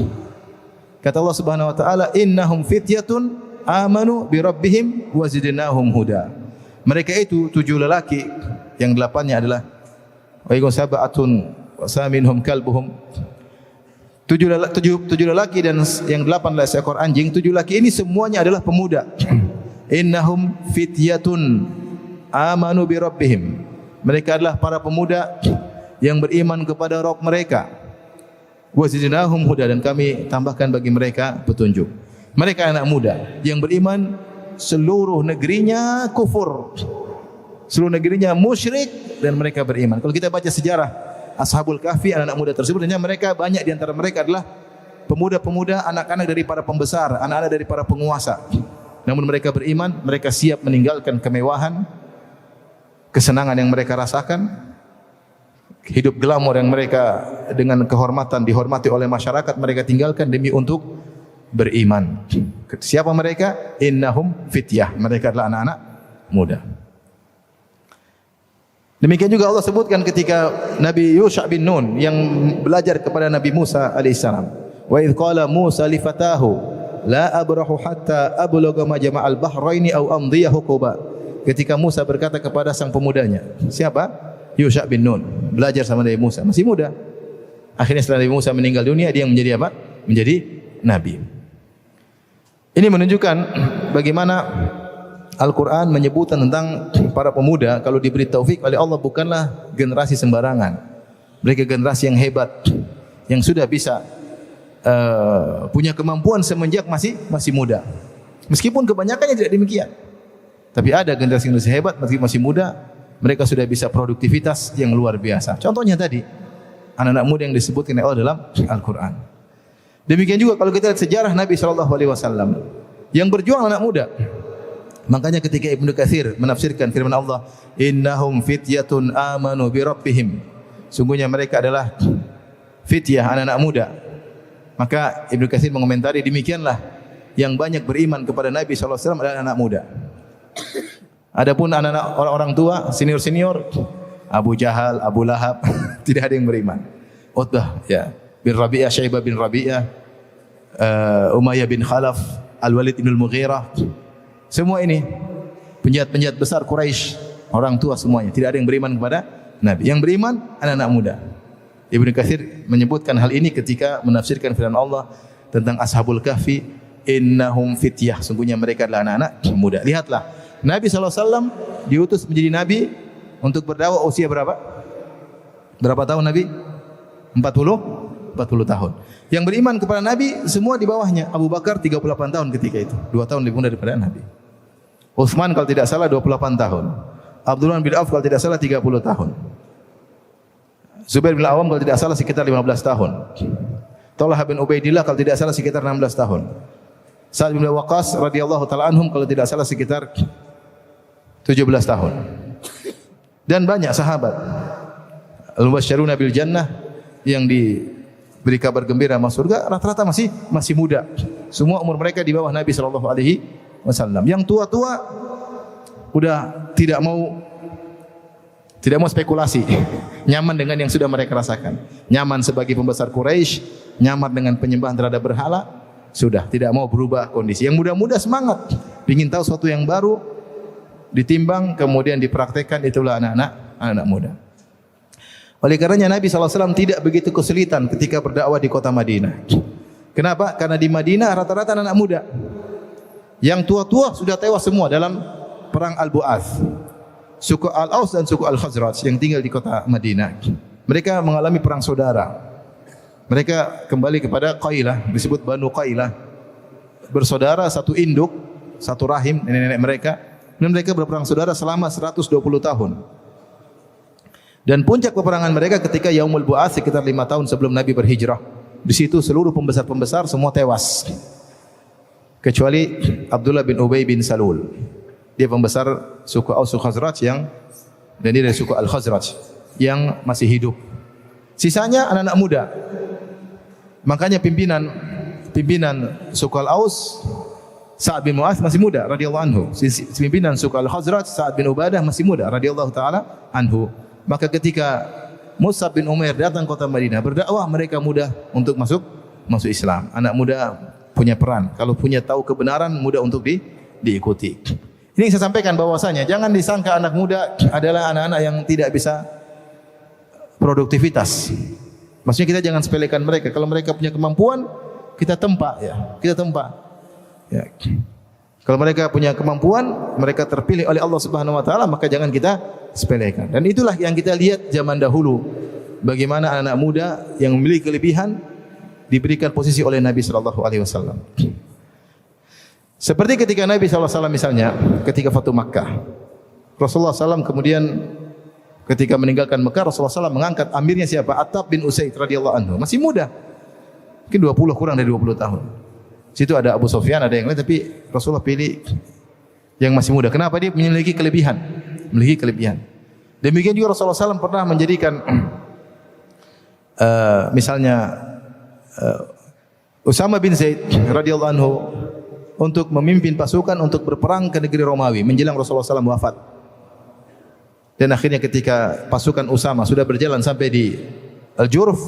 A: Kata Allah Subhanahu wa taala, "Innahum fityatun amanu bi rabbihim wa zidnahum huda." Mereka itu 7 lelaki, yang 8-nya adalah wa ikum sab'atun wa saminhum kalbuhum. 7 lelaki dan yang 8 adalah seekor anjing. 7 lelaki ini semuanya adalah pemuda. Innahum fityatun amanu bi rabbihim. Mereka adalah para pemuda yang beriman kepada Rabb mereka. Wa zidnahum huda, dan kami tambahkan bagi mereka petunjuk. Mereka anak muda yang beriman, seluruh negerinya kufur. Seluruh negerinya musyrik dan mereka beriman. Kalau kita baca sejarah Ashabul Kahfi, anak-anak muda tersebut, ternyata mereka banyak di antara mereka adalah pemuda-pemuda, anak-anak dari para pembesar, anak-anak dari para penguasa. Namun mereka beriman, mereka siap meninggalkan kemewahan, kesenangan yang mereka rasakan, hidup glamor yang mereka dengan kehormatan dihormati oleh masyarakat, mereka tinggalkan demi untuk beriman. Siapa mereka? Innahum fityah. Mereka adalah anak-anak muda. Demikian juga Allah sebutkan ketika Nabi Yusha bin Nun yang belajar kepada Nabi Musa alaihissalam. Wa idh qala Musa li fatahu la abrahu hatta ablugha majma'al bahraini aw amdiya huquba. Ketika Musa berkata kepada sang pemudanya, siapa? Yusha bin Nun, belajar sama Nabi Musa, masih muda. Akhirnya setelah Nabi Musa meninggal dunia, dia yang menjadi apa? Menjadi nabi. Ini menunjukkan bagaimana Al-Quran menyebutkan tentang para pemuda kalau diberi taufik oleh Allah bukanlah generasi sembarangan. Mereka generasi yang hebat, yang sudah bisa punya kemampuan semenjak masih muda. Meskipun kebanyakannya tidak demikian. Tapi ada generasi hebat masih muda, mereka sudah bisa produktivitas yang luar biasa. Contohnya tadi, anak-anak muda yang disebutkan oleh Allah dalam Al-Quran. Demikian juga kalau kita lihat sejarah Nabi SAW yang berjuang anak muda. Makanya ketika Ibnu Katsir menafsirkan firman Allah, innahum fityatun amanu bi rabbihim. Sungguhnya mereka adalah fityah, anak-anak muda. Maka Ibnu Katsir mengomentari, demikianlah yang banyak beriman kepada Nabi SAW adalah anak muda. Adapun anak-anak orang tua, senior-senior, Abu Jahal, Abu Lahab, tidak ada yang beriman. Utbah ya, bin Rabi'ah, Syaibah bin Rabi'ah, Umayyah bin Khalaf, Al-Walid bin Al-Mughirah. Semua ini penjahat-penjahat besar Quraisy, orang tua semuanya, tidak ada yang beriman kepada Nabi. Yang beriman anak-anak muda. Ibnu Katsir menyebutkan hal ini ketika menafsirkan firman Allah tentang Ashabul Kahfi, innahum fityah, sungguhnya mereka adalah anak-anak muda. Lihatlah, Nabi SAW diutus menjadi nabi untuk berdakwah usia berapa? Berapa tahun Nabi? 40 tahun. Yang beriman kepada Nabi semua di bawahnya. Abu Bakar 38 tahun ketika itu, 2 tahun lebih muda daripada Nabi. Utsman kalau tidak salah 28 tahun. Abdullah bin Auf kalau tidak salah 30 tahun. Zubair bin Awam kalau tidak salah sekitar 15 tahun. Talha bin Ubaidillah kalau tidak salah sekitar 16 tahun. Sa'ad bin Waqqas radhiyallahu taala anhum kalau tidak salah sekitar 17 tahun. Dan banyak sahabat al-mubasysyiruna bil jannah yang diberi kabar gembira masuk surga rata-rata masih muda. Semua umur mereka di bawah Nabi sallallahu alaihi wasallam. Yang tua-tua udah tidak mau spekulasi. Nyaman dengan yang sudah mereka rasakan. Nyaman sebagai pembesar Quraisy, nyaman dengan penyembahan terhadap berhala, sudah tidak mau berubah kondisi. Yang muda-muda semangat, ingin tahu sesuatu yang baru, ditimbang kemudian dipraktekkan, itulah anak-anak muda. Oleh karenanya Nabi SAW tidak begitu kesulitan ketika berdakwah di kota Madinah. Kenapa? Karena di Madinah rata-rata anak muda. Yang tua-tua sudah tewas semua dalam perang Al-Bu'ath. Suku Al-Aus dan suku Al-Khazraj yang tinggal di kota Madinah. Mereka mengalami perang saudara. Mereka kembali kepada Qailah, disebut Banu Qailah. Bersaudara, satu induk, satu rahim, nenek-nenek mereka. Dan mereka berperang saudara selama 120 tahun. Dan puncak peperangan mereka ketika Yaumul Bu'ath sekitar 5 tahun sebelum Nabi berhijrah. Di situ seluruh pembesar-pembesar semua tewas. Kecuali Abdullah bin Ubay bin Salul. Dia pembesar suku Aus Khazraj dan dia dari suku Al-Khazraj yang masih hidup. Sisanya anak-anak muda. Makanya pimpinan suku Al-Aus Sa'ad bin Mu'adz masih muda radhiyallahu anhu. Pimpinan suku Al-Khazraj Sa'ad bin Ubadah masih muda radhiyallahu taala anhu. Maka ketika Mus'ab bin Umair datang kota Madinah berdakwah, mereka mudah untuk masuk Islam. Anak muda punya peran. Kalau punya tahu kebenaran, mudah untuk diikuti. Ini yang saya sampaikan bahwasanya jangan disangka anak muda adalah anak-anak yang tidak bisa produktivitas. Maksudnya kita jangan sepelekan mereka. Kalau mereka punya kemampuan, kita tempa ya. Kita tempa. Ya. Kalau mereka punya kemampuan, mereka terpilih oleh Allah Subhanahu wa taala, maka jangan kita sepelekan. Dan itulah yang kita lihat zaman dahulu. Bagaimana anak muda yang memiliki kelebihan diberikan posisi oleh Nabi sallallahu alaihi wasallam. Seperti ketika Nabi SAW misalnya ketika Fatu Makkah, Rasulullah SAW kemudian ketika meninggalkan Mekah, Rasulullah SAW mengangkat amirnya siapa? Attab bin Usaid radhiyallahu anhu. Masih muda. Mungkin 20, kurang dari 20 tahun. Situ ada Abu Sufyan, ada yang lain, tapi Rasulullah pilih yang masih muda. Kenapa? Dia memiliki kelebihan. Memiliki kelebihan. Demikian juga Rasulullah SAW pernah menjadikan misalnya Usama bin Zaid radhiyallahu anhu untuk memimpin pasukan untuk berperang ke negeri Romawi menjelang Rasulullah SAW wafat. Dan akhirnya ketika pasukan Usama sudah berjalan sampai di Al-Jurf,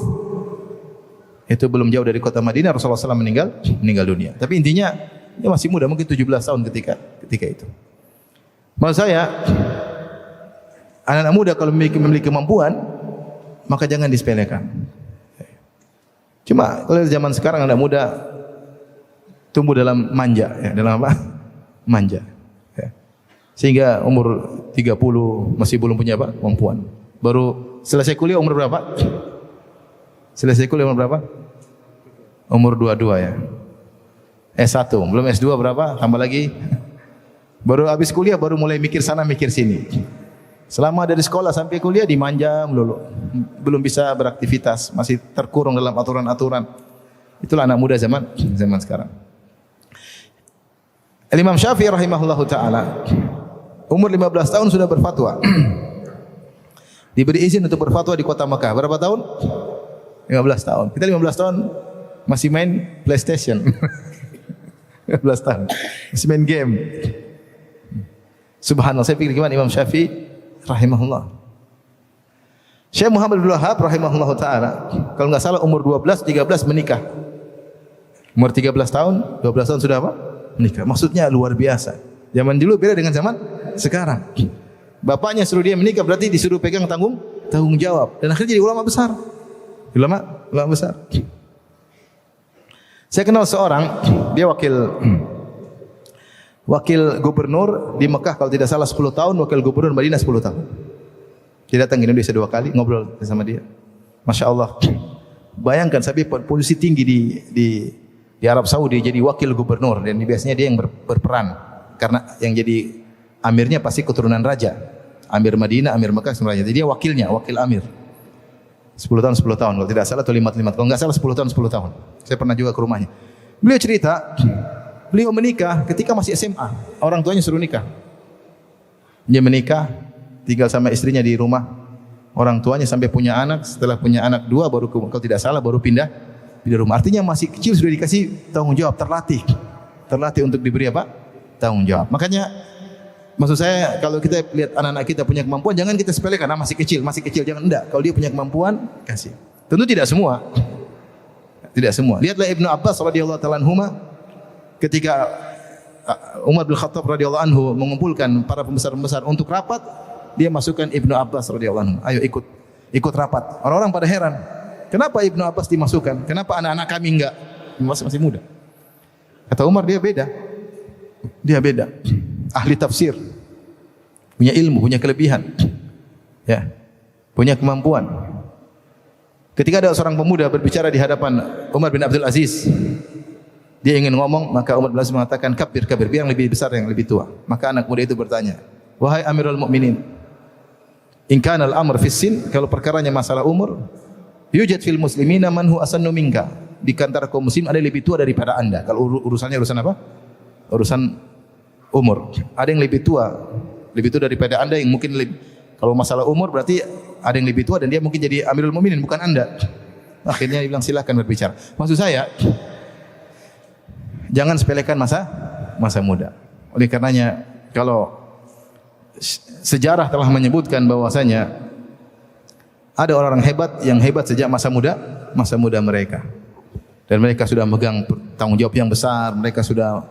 A: itu belum jauh dari kota Madinah, Rasulullah SAW meninggal dunia. Tapi intinya dia masih muda, mungkin 17 tahun ketika itu. Maksud saya, anak-anak muda kalau memiliki kemampuan, maka jangan disepelekan. Cuma kalau zaman sekarang anak muda tumbuh dalam manja, ya, dalam apa? Manja. Ya. Sehingga umur 30 masih belum punya apa? Kemampuan. Baru selesai kuliah umur berapa? Selesai kuliah umur berapa? Umur 22 ya. S1, belum S2 berapa? Tambah lagi. Baru habis kuliah baru mulai mikir sana mikir sini. Selama dari sekolah sampai kuliah dimanja melulu. Belum bisa beraktivitas, masih terkurung dalam aturan-aturan. Itulah anak muda zaman sekarang. Imam Syafi'i rahimahullahu taala umur 15 tahun sudah berfatwa. Diberi izin untuk berfatwa di kota Mekah. Berapa tahun? 15 tahun. Kita 15 tahun masih main PlayStation. 15 tahun. Masih main game. Subhanallah, saya pikir gimana Imam Syafi'i rahimahullah. Syekh Muhammad bin Wahab rahimahullah taala, kalau enggak salah umur 12, 13 menikah. Umur 13 tahun, 12 tahun sudah apa? Menikah. Maksudnya luar biasa. Zaman dulu beda dengan zaman sekarang. Bapaknya suruh dia menikah berarti disuruh pegang tanggung jawab dan akhirnya jadi ulama besar. Ulama besar. Saya kenal seorang, dia wakil gubernur di Mekah kalau tidak salah 10 tahun, wakil gubernur Madinah 10 tahun. Dia datang ke Indonesia 2 kali, ngobrol sama dia. Masya Allah. Bayangkan sampai posisi tinggi di Arab Saudi jadi wakil gubernur dan biasanya dia yang berperan karena yang jadi amirnya pasti keturunan raja. Amir Madinah, Amir Mekah semua raja. Jadi dia wakilnya, wakil amir. 10 tahun kalau tidak salah atau 5 kalau enggak salah 10 tahun. Saya pernah juga ke rumahnya. Beliau cerita, beliau menikah ketika masih SMA. Orang tuanya suruh nikah. Dia menikah, tinggal sama istrinya di rumah. Orang tuanya sampai punya anak, setelah punya anak 2 baru kalau tidak salah baru pindah rumah. Artinya masih kecil sudah dikasih tanggung jawab, terlatih untuk diberi apa? Tanggung jawab. Makanya maksud saya kalau kita lihat anak-anak kita punya kemampuan jangan kita sepelekan, masih kecil jangan, enggak. Kalau dia punya kemampuan kasih. Tentu tidak semua. Lihatlah Ibnu Abbas radhiyallahu taala anhuma ketika Umar bin Khattab radhiyallahu anhu mengumpulkan para pembesar-pembesar untuk rapat, dia masukkan Ibnu Abbas radhiyallahu anhu. Ayo ikut rapat. Orang-orang pada heran. Kenapa Ibnu Abbas dimasukkan? Kenapa anak-anak kami enggak? Masih muda. Kata Umar dia beda. Ahli tafsir. Punya ilmu, punya kelebihan. Ya. Punya kemampuan. Ketika ada seorang pemuda berbicara di hadapan Umar bin Abdul Aziz, dia ingin ngomong, maka Umar bin Abdul Aziz mengatakan kabir, biar yang lebih besar, yang lebih tua. Maka anak muda itu bertanya, wahai Amirul Mukminin, in kana al-amr fis sin, kalau perkaranya masalah umur, yujad fil muslimina man hu asannu minka. Di antara kaum muslim ada yang lebih tua daripada Anda. Kalau urusannya urusan apa? Urusan umur. Ada yang lebih tua daripada Anda yang mungkin lebih, kalau masalah umur berarti ada yang lebih tua dan dia mungkin jadi Amirul Mukminin bukan Anda. Akhirnya dia bilang silakan berbicara. Maksud saya jangan sepelekan masa muda. Oleh karenanya kalau sejarah telah menyebutkan bahwasanya ada orang hebat yang hebat sejak masa muda mereka. Dan mereka sudah memegang tanggung jawab yang besar, mereka sudah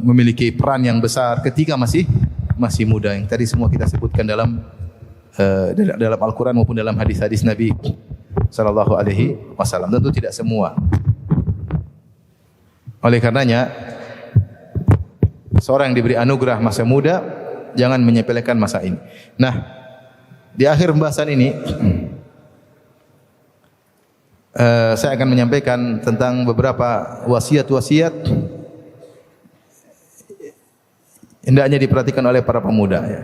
A: memiliki peran yang besar ketika masih muda, yang tadi semua kita sebutkan dalam Al-Quran maupun dalam hadis-hadis Nabi sallallahu alaihi wasallam. Tentu tidak semua. Oleh karenanya seorang yang diberi anugerah masa muda jangan menyepelekan masa ini. Nah, di akhir pembahasan ini saya akan menyampaikan tentang beberapa wasiat-wasiat hendaknya diperhatikan oleh para pemuda ya.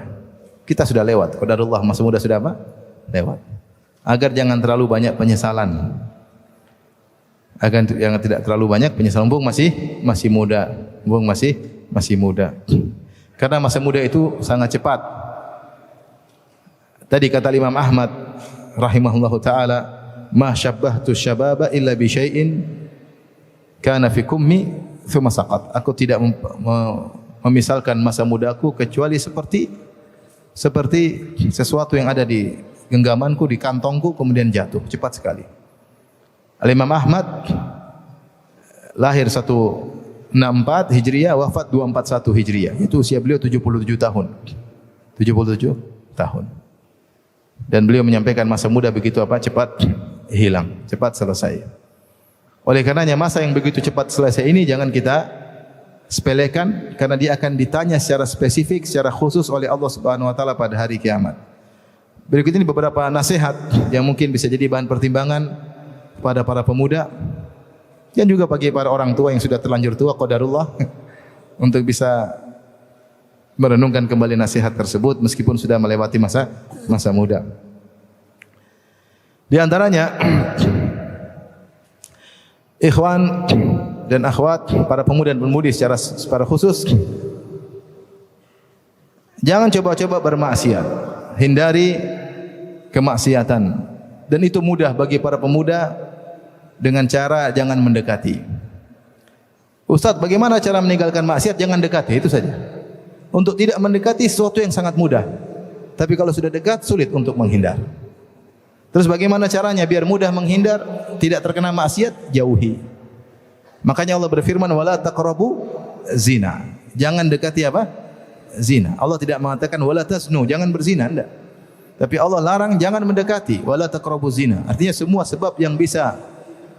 A: Kita sudah lewat, qadarullah masa muda sudah apa? Lewat. Agar jangan terlalu banyak penyesalan. Agar jangan tidak terlalu banyak penyesalan. Mumpung masih muda. Mumpung masih muda. Karena masa muda itu sangat cepat. Tadi kata Imam Ahmad rahimahullahu taala, "Ma syabbahtu syababa illa bi syai'in kana fi kummi thumma saqat." Aku tidak memisalkan masa mudaku kecuali seperti sesuatu yang ada di genggamanku, di kantongku, kemudian jatuh cepat sekali. Al-Imam Ahmad lahir 164 Hijriah, wafat 241 Hijriah. Itu usia beliau 77 tahun. 77 tahun. Dan beliau menyampaikan masa muda begitu apa? Cepat hilang, cepat selesai. Oleh karenanya masa yang begitu cepat selesai ini jangan kita sepelekan, karena dia akan ditanya secara spesifik, secara khusus oleh Allah Subhanahu wa taala pada hari kiamat. Berikut ini beberapa nasihat yang mungkin bisa jadi bahan pertimbangan pada para pemuda dan juga bagi para orang tua yang sudah terlanjur tua, qadarullah, untuk bisa merenungkan kembali nasihat tersebut meskipun sudah melewati masa muda. Di antaranya ikhwan dan akhwat, para pemuda dan pemudi secara khusus, jangan coba-coba bermaksiat, hindari kemaksiatan. Dan itu mudah bagi para pemuda dengan cara jangan mendekati. Ustaz, bagaimana cara meninggalkan maksiat? Jangan dekati, itu saja. Untuk tidak mendekati sesuatu yang sangat mudah. Tapi kalau sudah dekat, sulit untuk menghindar. Terus bagaimana caranya biar mudah menghindar, tidak terkena maksiat? Jauhi. Makanya Allah berfirman, wala taqrabu zina. Jangan dekati apa? Zina. Allah tidak mengatakan wala tasnu, jangan berzina, enggak. Tapi Allah larang jangan mendekati, wala taqrabu zina. Artinya semua sebab yang bisa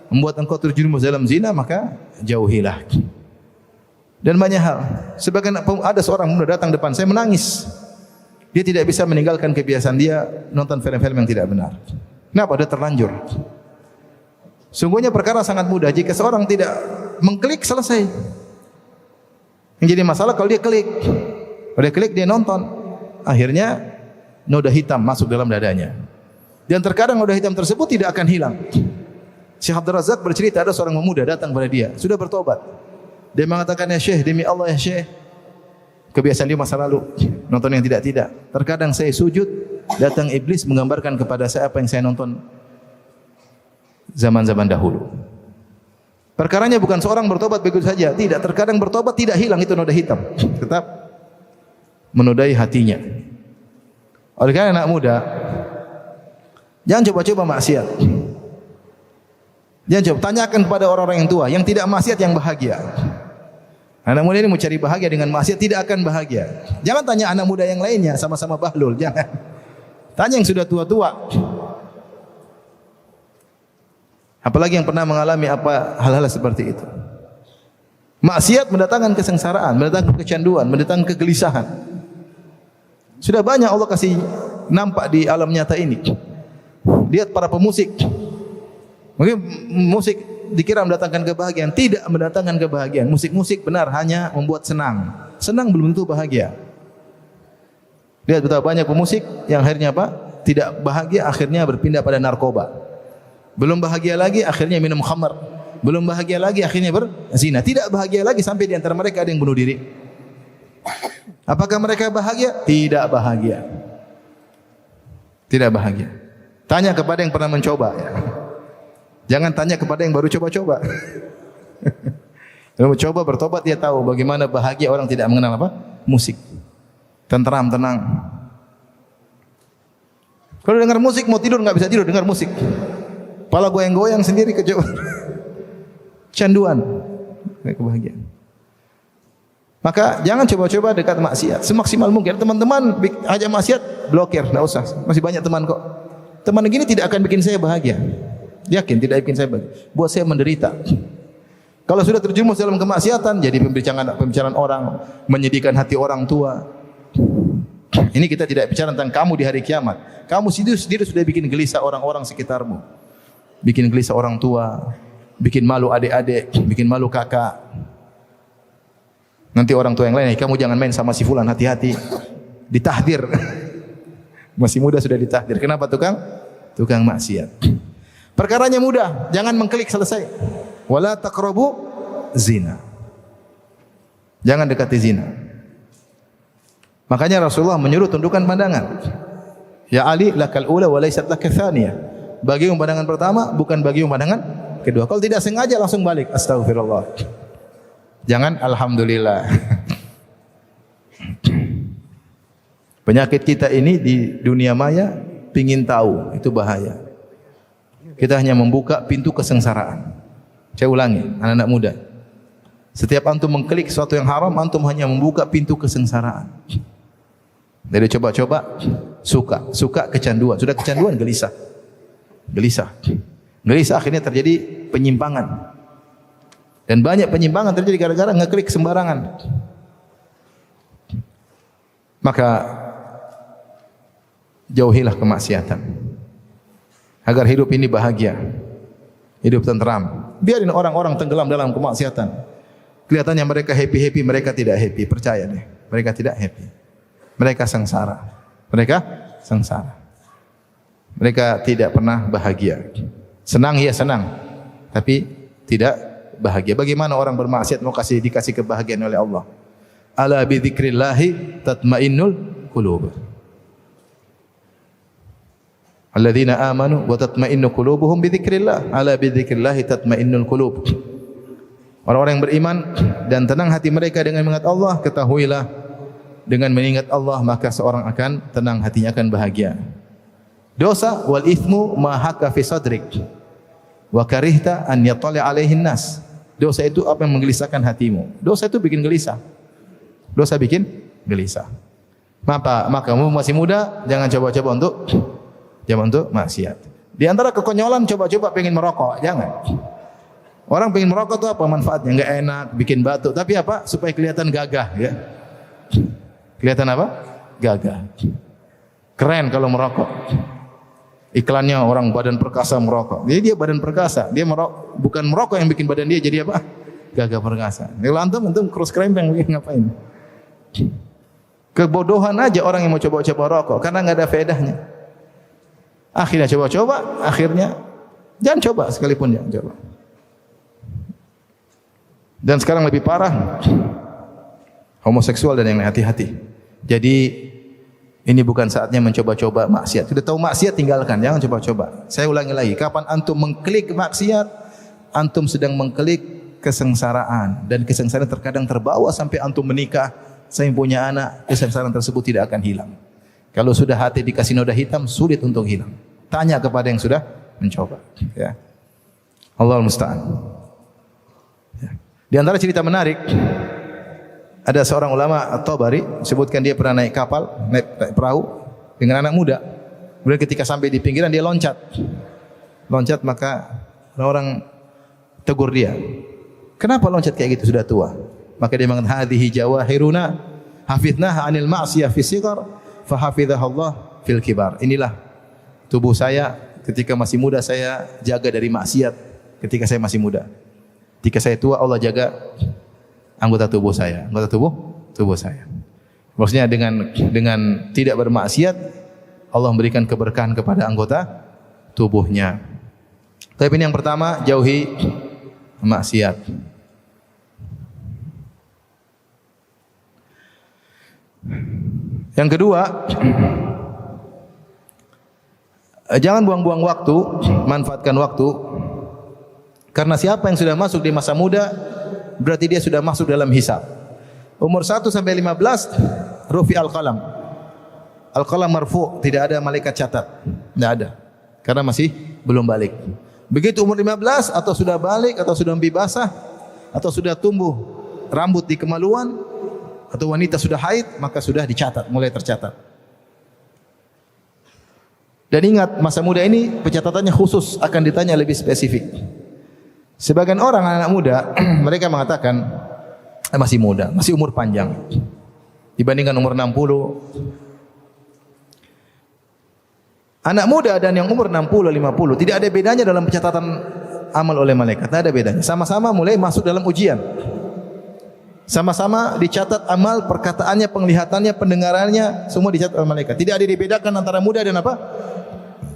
A: membuat engkau terjerumus dalam zina, maka jauhilah. Dan banyak hal. Sebagian ada seorang muda datang depan saya menangis. Dia tidak bisa meninggalkan kebiasaan dia nonton film-film yang tidak benar. Kenapa? Dia terlanjur. Sungguhnya perkara sangat mudah. Jika seorang tidak mengklik, selesai. Yang jadi masalah kalau dia klik. Kalau dia klik, dia nonton. Akhirnya noda hitam masuk dalam dadanya. Dan terkadang noda hitam tersebut tidak akan hilang. Syekh Abdul Razak bercerita ada seorang pemuda datang kepada dia, sudah bertobat. Dia mengatakan, ya Syekh, demi Allah ya Syekh, kebiasaan dia masa lalu, nonton yang tidak-tidak. Terkadang saya sujud, datang iblis menggambarkan kepada saya apa yang saya nonton zaman-zaman dahulu. Perkaranya bukan seorang bertobat begitu saja, tidak. Terkadang bertobat tidak hilang itu noda hitam, tetap menodai hatinya. Oleh karena anak muda, jangan coba-coba maksiat. Jangan coba tanyakan kepada orang-orang yang tua, yang tidak maksiat yang bahagia. Anak muda ini mau cari bahagia dengan maksiat tidak akan bahagia. Jangan tanya anak muda yang lainnya sama-sama bahlul, jangan. Tanya yang sudah tua-tua. Apalagi yang pernah mengalami hal-hal seperti itu. Maksiat mendatangkan kesengsaraan, mendatangkan kecanduan, mendatangkan kegelisahan. Sudah banyak Allah kasih nampak di alam nyata ini. Lihat para pemusik. Mungkin musik dikira mendatangkan kebahagiaan, tidak mendatangkan kebahagiaan. Musik-musik benar hanya membuat senang. Senang belum tentu bahagia. Lihat betapa banyak pemusik yang akhirnya apa? Tidak bahagia, akhirnya berpindah pada narkoba. Belum bahagia lagi, akhirnya minum khamar. Belum bahagia lagi, akhirnya berzina. Tidak bahagia lagi sampai di antara mereka ada yang bunuh diri. Apakah mereka bahagia? Tidak bahagia. Tidak bahagia. Tanya kepada yang pernah mencoba. Jangan tanya kepada yang baru coba-coba. Kalau mencoba bertobat dia tahu bagaimana bahagia orang tidak mengenal apa? Musik. Tenteram, tenang. Kalau dengar musik mau tidur enggak bisa tidur dengar musik. Kepala goyang-goyang sendiri kecewa. Canduan. Kebahagiaan. Maka jangan coba-coba dekat maksiat. Semaksimal mungkin. Teman-teman ajak maksiat, blokir, enggak usah. Masih banyak teman kok. Teman begini tidak akan bikin saya bahagia. Yakin tidak bikin saya bahagia. Buat saya menderita. Kalau sudah terjerumus dalam kemaksiatan, jadi pembicaraan orang, menyedihkan hati orang tua. Ini kita tidak bicara tentang kamu di hari kiamat. Kamu sendiri sudah bikin gelisah orang-orang sekitarmu. Bikin gelisah orang tua, bikin malu adik-adik, bikin malu kakak. Nanti orang tua yang lain, kamu jangan main sama si fulan, hati-hati. Ditahdir. Masih muda sudah ditahdir. Kenapa tukang maksiat? Perkaranya mudah, jangan mengklik, selesai. Wala taqrabu zina. Jangan dekati zina. Makanya Rasulullah menyuruh tundukkan pandangan. Ya Ali, lakal ula wa laysat laka tsaniyah. Bagimu pandangan pertama, bukan bagimu pandangan kedua. Kalau tidak sengaja langsung balik. Astagfirullah. Jangan alhamdulillah. Penyakit kita ini di dunia maya pingin tahu, itu bahaya. Kita hanya membuka pintu kesengsaraan. Saya ulangi, anak-anak muda. Setiap antum mengklik sesuatu yang haram, antum hanya membuka pintu kesengsaraan. Dari coba-coba, suka kecanduan. Sudah kecanduan, gelisah. Gelisah akhirnya terjadi penyimpangan. Dan banyak penyimpangan terjadi gara-gara ngeklik sembarangan. Maka jauhilah kemaksiatan agar hidup ini bahagia, hidup tenteram. Biarin orang-orang tenggelam dalam kemaksiatan. Kelihatannya mereka happy, mereka tidak happy. Percaya deh, mereka tidak happy. Mereka sengsara. Mereka tidak pernah bahagia. Senang ya senang, tapi tidak bahagia. Bagaimana orang bermaksiat mau dikasih kebahagiaan oleh Allah? Ala bi dzikrillahi tatmainnul qulub. Alladzina amanu wa tatmainnu qulubuhum bi dzikrillah. Ala bi dzikrillahi tatmainnul qulub. Orang-orang yang beriman dan tenang hati mereka dengan mengingat Allah, ketahuilah dengan mengingat Allah maka seorang akan tenang hatinya, akan bahagia. Dosa wal ithmu ma hakka fi sadrik wa karihta an yattali alaihin nas. Dosa itu apa yang menggelisahkan hatimu. Dosa itu bikin gelisah. Maka kamu masih muda, jangan coba-coba untuk maksiat. Di antara kekonyolan coba-coba pengen merokok, jangan. Orang pengen merokok itu apa manfaatnya? Enggak enak, bikin batuk, tapi apa? Supaya kelihatan gagah, ya. Kelihatan apa? Gagah. Keren kalau merokok. Iklannya orang badan perkasa merokok. Jadi dia badan perkasa, dia bukan merokok yang bikin badan dia jadi apa? Gagah perkasa. Kalau antum cross krempeng bikin ngapain? Kebodohan aja orang yang mau coba-coba rokok karena enggak ada faedahnya. Akhirnya coba-coba, jangan coba sekalipun, jangan coba. Dan sekarang lebih parah homoseksual dan yang lain, hati-hati. Jadi ini bukan saatnya mencoba-coba maksiat. Sudah tahu maksiat tinggalkan, jangan coba-coba. Saya ulangi lagi, kapan antum mengklik maksiat, antum sedang mengklik kesengsaraan, dan kesengsaraan terkadang terbawa sampai antum menikah, saya punya anak, kesengsaraan tersebut tidak akan hilang. Kalau sudah hati dikasih noda hitam, sulit untuk hilang. Tanya kepada yang sudah mencoba. Ya. Allahul musta'an. Ya. Di antara cerita menarik, ada seorang ulama At-Tabari, sebutkan dia pernah naik kapal, naik perahu dengan anak muda. Kemudian ketika sampai di pinggiran dia loncat, maka orang tegur dia. Kenapa loncat kayak gitu, sudah tua? Maka dia mengatakan, hadhihi jawahiruna hafidnaha 'anil ma'siyah fi sighar fa hafidhahallah fil kibar. Inilah tubuh saya ketika masih muda, saya jaga dari maksiat ketika saya masih muda. Ketika saya tua, Allah jaga anggota tubuh saya. Maksudnya dengan tidak bermaksiat, Allah memberikan keberkahan kepada anggota tubuhnya. Tapi ini yang pertama, jauhi maksiat. Yang kedua, jangan buang-buang waktu, manfaatkan waktu. Karena siapa yang sudah masuk di masa muda, berarti dia sudah masuk dalam hisab. Umur 1 sampai 15, rufi al-qalam. Al-qalam marfu, tidak ada malaikat catat. Tidak ada. Karena masih belum balik. Begitu umur 15, atau sudah balik, atau sudah mimpi basah, atau sudah tumbuh rambut di kemaluan, atau wanita sudah haid, maka sudah dicatat, mulai tercatat. Dan ingat, masa muda ini pencatatannya khusus, akan ditanya lebih spesifik. Sebagian orang anak muda, mereka mengatakan masih muda, masih umur panjang dibandingkan umur 60. Anak muda dan yang umur 60, 50 tidak ada bedanya dalam pencatatan amal oleh malaikat, tidak ada bedanya. Sama-sama mulai masuk dalam ujian. Sama-sama dicatat amal, perkataannya, penglihatannya, pendengarannya, semua dicatat oleh malaikat. Tidak ada dibedakan antara muda dan apa?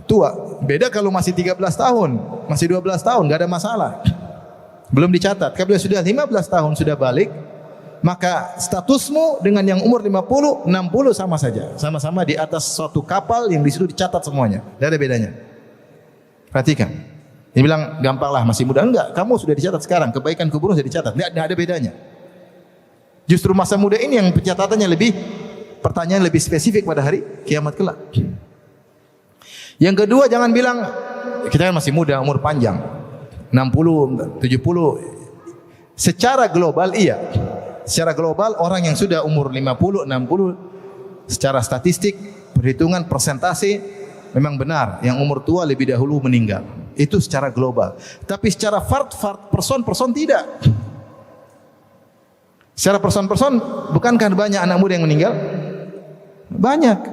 A: Tua. Beda kalau masih 13 tahun, masih 12 tahun, enggak ada masalah. Belum dicatat. Kalau sudah 15 tahun sudah balik, maka statusmu dengan yang umur 50, 60 sama saja. Sama-sama di atas suatu kapal yang di situ dicatat semuanya. Tidak ada bedanya. Perhatikan. Dia bilang gampang lah masih muda. Enggak, kamu sudah dicatat sekarang. Kebaikan keburukan sudah dicatat. Tidak ada bedanya. Justru masa muda ini yang pencatatannya lebih, pertanyaan lebih spesifik pada hari kiamat kelak. Yang kedua, jangan bilang kita kan masih muda, umur panjang. 60, 70. Secara global iya. Secara global orang yang sudah umur 50, 60 secara statistik, perhitungan persentase memang benar yang umur tua lebih dahulu meninggal. Itu secara global. Tapi secara fard person tidak. Secara person bukankah banyak anak muda yang meninggal? Banyak.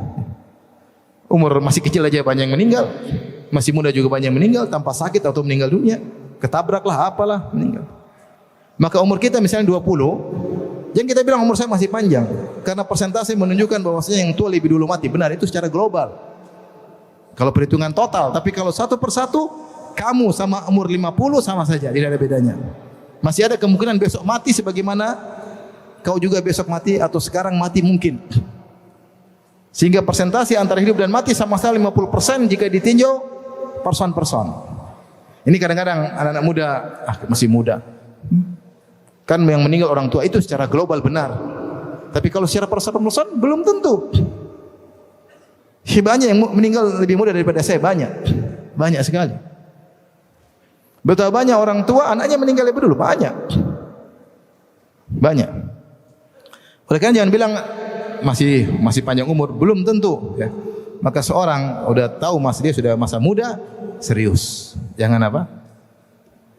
A: Umur masih kecil aja banyak yang meninggal. Masih muda juga banyak yang meninggal tanpa sakit atau meninggal dunia. Ketabraklah apalah meninggal. Maka umur kita misalnya 20, jangan kita bilang umur saya masih panjang, karena persentase menunjukkan bahwasanya yang tua lebih dulu mati. Benar, itu secara global. Kalau perhitungan total, tapi kalau satu persatu, kamu sama umur 50 sama saja, tidak ada bedanya. Masih ada kemungkinan besok mati sebagaimana kau juga besok mati atau sekarang mati mungkin. Sehingga persentase antara hidup dan mati sama-sama 50% jika ditinjau person. Ini kadang-kadang anak-anak muda, masih muda. Kan yang meninggal orang tua itu secara global benar. Tapi kalau secara person belum tentu. Banyak yang meninggal lebih muda daripada saya, banyak. Banyak sekali. Betapa banyak orang tua anaknya meninggal lebih dulu, banyak. Banyak. Oleh karena jangan bilang masih panjang umur, belum tentu ya. Maka seorang udah tahu dia sudah masa muda, serius. Jangan apa?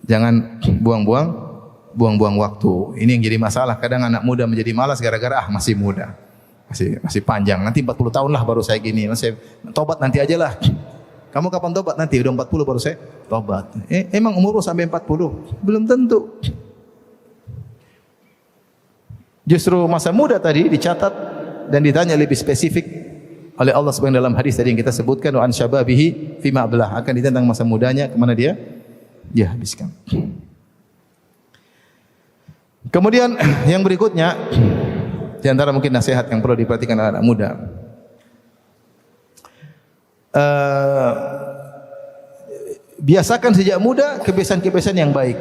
A: Jangan buang-buang waktu. Ini yang jadi masalah. Kadang anak muda menjadi malas gara-gara masih muda. Masih panjang. Nanti 40 tahun lah baru saya gini. Saya tobat nanti aja lah. Kamu kapan tobat? Nanti udah 40 baru saya tobat. Emang umur sampai 40? Belum tentu. Justru masa muda tadi dicatat dan ditanya lebih spesifik oleh Allah Subhanahu dalam hadis tadi yang kita sebutkan, wa an syababihi fima ablah, akan ditentang masa mudanya kemana dia habiskan. Kemudian yang berikutnya di antara mungkin nasihat yang perlu diperhatikan oleh anak muda, biasakan sejak muda kebiasaan-kebiasaan yang baik.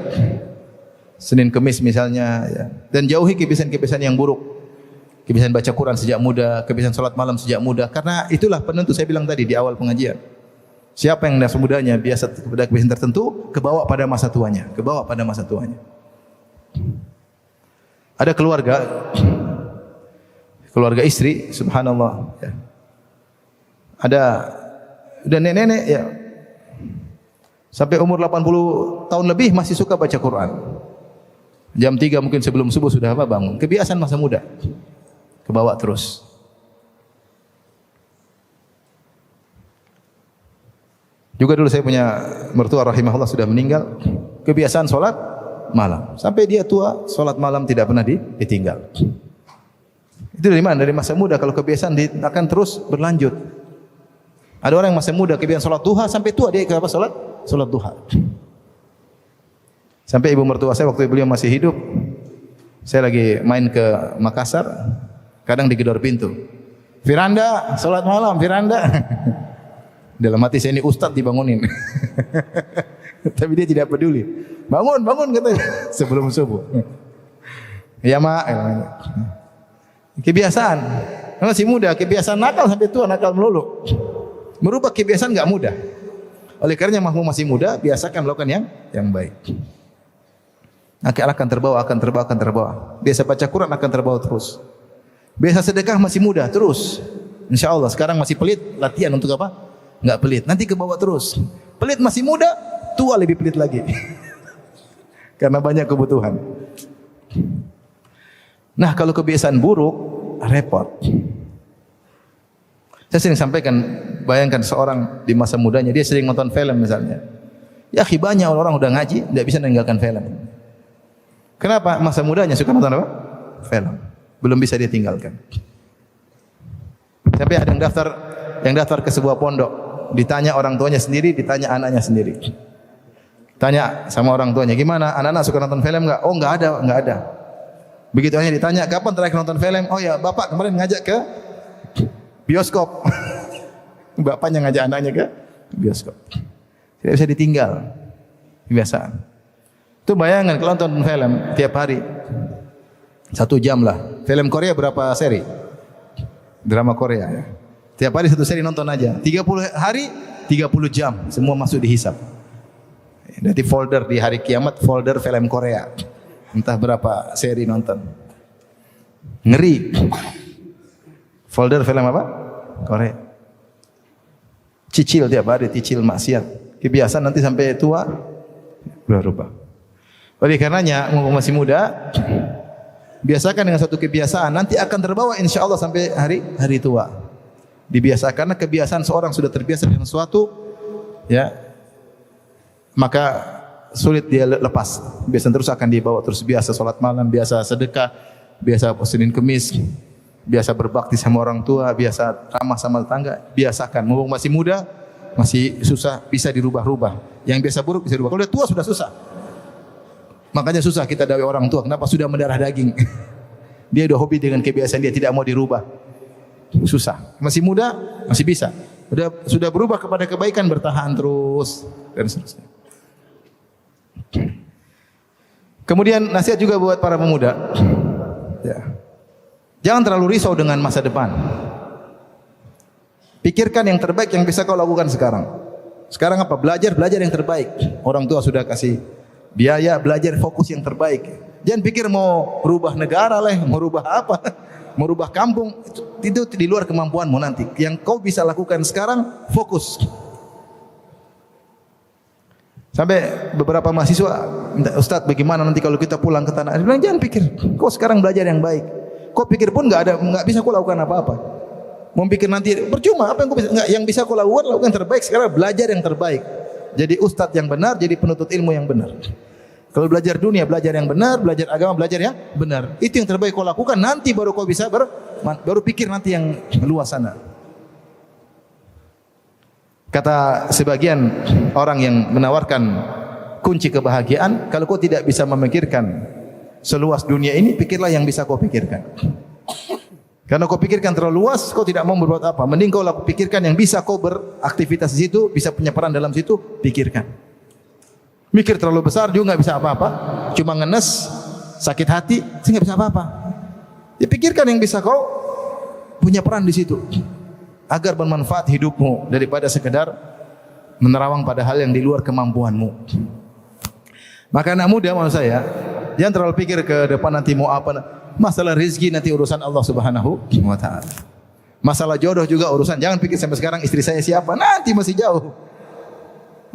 A: Senin Kemis misalnya ya. Dan jauhi kebiasaan-kebiasaan yang buruk. Kebiasaan baca Quran sejak muda, kebiasaan salat malam sejak muda, karena itulah penentu saya bilang tadi di awal pengajian. Siapa yang masa mudanya biasa kepada kebiasaan tertentu, kebawa pada masa tuanya, Ada keluarga istri, subhanallah ya. Ada nenek-nenek ya. Sampai umur 80 tahun lebih masih suka baca Quran. Jam 3 mungkin sebelum subuh sudah bangun. Kebiasaan masa muda. Kebawa terus. Juga dulu saya punya mertua rahimahullah sudah meninggal, kebiasaan salat malam. Sampai dia tua, salat malam tidak pernah ditinggal. Itu dari mana? Dari masa muda. Kalau kebiasaan akan terus berlanjut. Ada orang yang masa muda kebiasaan salat duha sampai tua dia kenapa salat duha. Sampai ibu mertua saya waktu beliau masih hidup, saya lagi main ke Makassar, kadang digedor pintu. Firanda, salat malam, Firanda. Dalam hati saya, ini ustaz dibangunin. Tapi dia tidak peduli. Bangun katanya sebelum subuh. Ya mak. Kebiasaan. Masih muda, kebiasaan nakal sampai tua nakal melulu. Merubah kebiasaan enggak mudah. Oleh karenanya masih muda, biasakan melakukan yang baik. Akan terbawa. Biasa baca Quran akan terbawa terus. Biasa sedekah masih muda terus. Insyaallah. Sekarang masih pelit, latihan untuk apa? Enggak pelit. Nanti ke bawah terus. Pelit masih muda, tua lebih pelit lagi. Karena banyak kebutuhan. Nah, kalau kebiasaan buruk, repot. Saya sering sampaikan, bayangkan seorang di masa mudanya dia sering nonton film misalnya. Ya, banyak orang udah ngaji, tidak bisa meninggalkan film. Kenapa? Masa mudanya suka nonton apa? Film. Belum bisa ditinggalkan. Sampai ada yang daftar ke sebuah pondok, ditanya orang tuanya sendiri, ditanya anaknya sendiri. Tanya sama orang tuanya, gimana? Anak-anak suka nonton film enggak? Oh, enggak ada. Begitu hanya ditanya, kapan terakhir nonton film? Oh ya, bapak kemarin ngajak ke bioskop. Bapaknya ngajak anaknya ke bioskop. Tidak bisa ditinggal. Kebiasaan. Itu bayangan kalau nonton film tiap hari 1 jam lah. Film Korea berapa seri? Drama Korea ya. Tiap hari 1 seri nonton aja. 30 hari 30 jam semua masuk dihisap. Nanti folder di hari kiamat, folder film Korea. Entah berapa seri nonton. Ngeri. Folder film apa? Korea. Cicil tiap hari, cicil maksiat. Kebiasaan nanti sampai tua berubah. Oleh karenanya, mumpung masih muda, biasakan dengan satu kebiasaan, nanti akan terbawa insya Allah sampai hari tua. Dibiasakan, karena kebiasaan seorang sudah terbiasa dengan sesuatu, ya, maka sulit dia lepas. Biasanya terus akan dibawa, terus biasa sholat malam, biasa sedekah, biasa Senin Kemis, biasa berbakti sama orang tua, biasa ramah sama tetangga. Biasakan, mumpung masih muda, masih susah, bisa dirubah-rubah. Yang biasa buruk bisa dirubah. Kalau udah tua sudah susah. Makanya susah kita dawai orang tua. Kenapa? Sudah mendarah daging. Dia udah hobi dengan kebiasaan dia, tidak mau dirubah. Susah. Masih muda, masih bisa. Sudah berubah kepada kebaikan, bertahan terus dan seterusnya. Kemudian nasihat juga buat para pemuda. Ya. Jangan terlalu risau dengan masa depan. Pikirkan yang terbaik yang bisa kau lakukan sekarang. Sekarang apa? Belajar yang terbaik. Orang tua sudah kasih biaya, belajar fokus yang terbaik. Jangan pikir mau rubah negara lah, mau rubah apa, mau rubah kampung. Itu di luar kemampuanmu nanti. Yang kau bisa lakukan sekarang, fokus. Sampai beberapa mahasiswa minta, Ustaz bagaimana nanti kalau kita pulang ke tanah air? Bilang jangan pikir, kau sekarang belajar yang baik. Kau pikir pun nggak bisa kau lakukan apa-apa. Mau pikir nanti percuma, apa yang kau bisa? Enggak, yang bisa kau lakukan yang terbaik. Sekarang belajar yang terbaik. Jadi ustadz yang benar, jadi penuntut ilmu yang benar. Kalau belajar dunia, belajar yang benar, belajar agama, belajar yang benar. Itu yang terbaik kau lakukan, nanti baru kau bisa baru pikir nanti yang luas sana. Kata sebagian orang yang menawarkan kunci kebahagiaan, kalau kau tidak bisa memikirkan seluas dunia ini, pikirlah yang bisa kau pikirkan. Karena kau pikirkan terlalu luas, kau tidak mau berbuat apa. Mending kau pikirkan yang bisa kau beraktivitas di situ, bisa punya peran dalam situ, pikirkan. Mikir terlalu besar juga nggak bisa apa-apa. Cuma ngenes, sakit hati, sih nggak bisa apa-apa. Ya pikirkan yang bisa kau punya peran di situ, agar bermanfaat hidupmu daripada sekedar menerawang pada hal yang di luar kemampuanmu. Maka anak muda maksud saya, jangan terlalu pikir ke depan nanti mau apa. Masalah rezeki nanti urusan Allah Subhanahu wa taala. Masalah jodoh juga urusan. Jangan pikir sampai sekarang istri saya siapa, nanti masih jauh.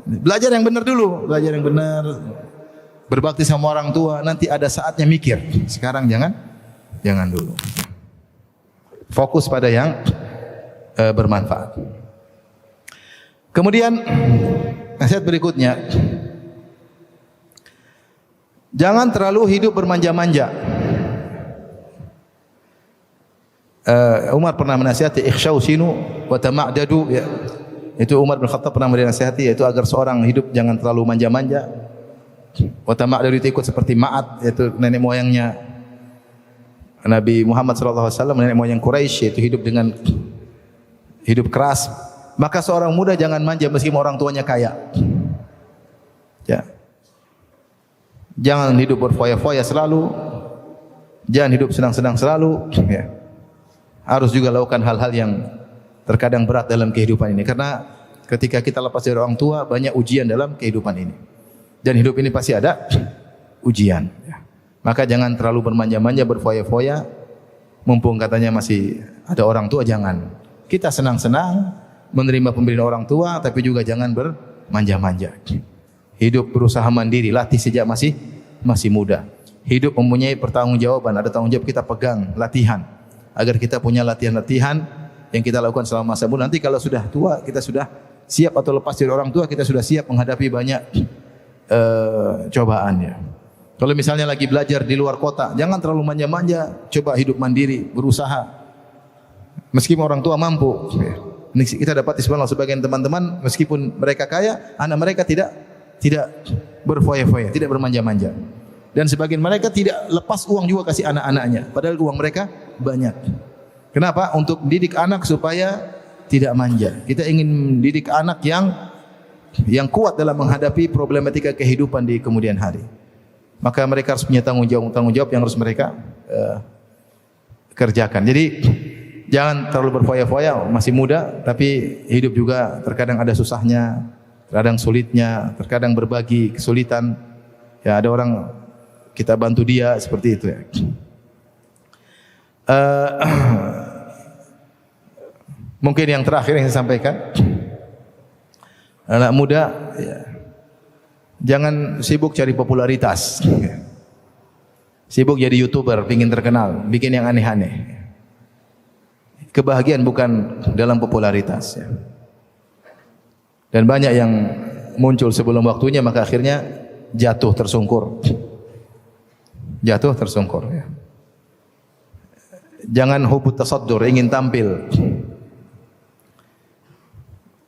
A: Belajar yang benar dulu, belajar yang benar. Berbakti sama orang tua, nanti ada saatnya mikir. Sekarang jangan dulu. Fokus pada yang bermanfaat. Kemudian nasihat berikutnya, jangan terlalu hidup bermanja-manja. Umar pernah menasihati ikhshaw sinu wa tama'dadu, ya. Itu Umar bin Khattab pernah menasihati, yaitu agar seorang hidup jangan terlalu manja-manja. Wa tama'dadu itu ikut seperti Ma'ad, yaitu nenek moyangnya Nabi Muhammad sallallahu alaihi wasallam, nenek moyang Quraisy, yaitu hidup dengan hidup keras. Maka seorang muda jangan manja meskipun orang tuanya kaya. Ya. Jangan hidup berfoya-foya selalu. Jangan hidup senang-senang selalu, ya. Harus juga lakukan hal-hal yang terkadang berat dalam kehidupan ini. Karena ketika kita lepas dari orang tua, banyak ujian dalam kehidupan ini. Dan hidup ini pasti ada ujian. Maka jangan terlalu bermanja-manja, berfoya-foya. Mumpung katanya masih ada orang tua, jangan. Kita senang-senang menerima pemberian orang tua, tapi juga jangan bermanja-manja. Hidup berusaha mandiri, latih sejak masih muda. Hidup mempunyai pertanggungjawaban, ada tanggung jawab kita pegang, latihan. Agar kita punya latihan-latihan yang kita lakukan selama masa muda. Nanti kalau sudah tua, kita sudah siap, atau lepas dari orang tua, kita sudah siap menghadapi banyak cobaannya. Kalau misalnya lagi belajar di luar kota, jangan terlalu manja-manja, coba hidup mandiri, berusaha. Meskipun orang tua mampu. Ini kita dapat sebenarnya sebagian teman-teman meskipun mereka kaya, anak mereka tidak berfoya-foya, tidak bermanja-manja. Dan sebagian mereka tidak lepas uang juga kasih anak-anaknya, padahal uang mereka banyak. Kenapa? Untuk didik anak supaya tidak manja. Kita ingin didik anak yang kuat dalam menghadapi problematika kehidupan di kemudian hari. Maka mereka harus punya tanggung jawab yang harus mereka kerjakan. Jadi jangan terlalu berfoya-foya, masih muda, tapi hidup juga terkadang ada susahnya, terkadang sulitnya, terkadang berbagi kesulitan. Ya, ada orang kita bantu dia seperti itu ya. Mungkin yang terakhir yang saya sampaikan, anak muda ya, jangan sibuk cari popularitas. Sibuk jadi YouTuber, ingin terkenal, bikin yang aneh-aneh. Kebahagiaan bukan dalam popularitas ya. Dan banyak yang muncul sebelum waktunya maka akhirnya jatuh tersungkur. Jatuh tersungkur ya. Jangan hubut tasaddur, ingin tampil.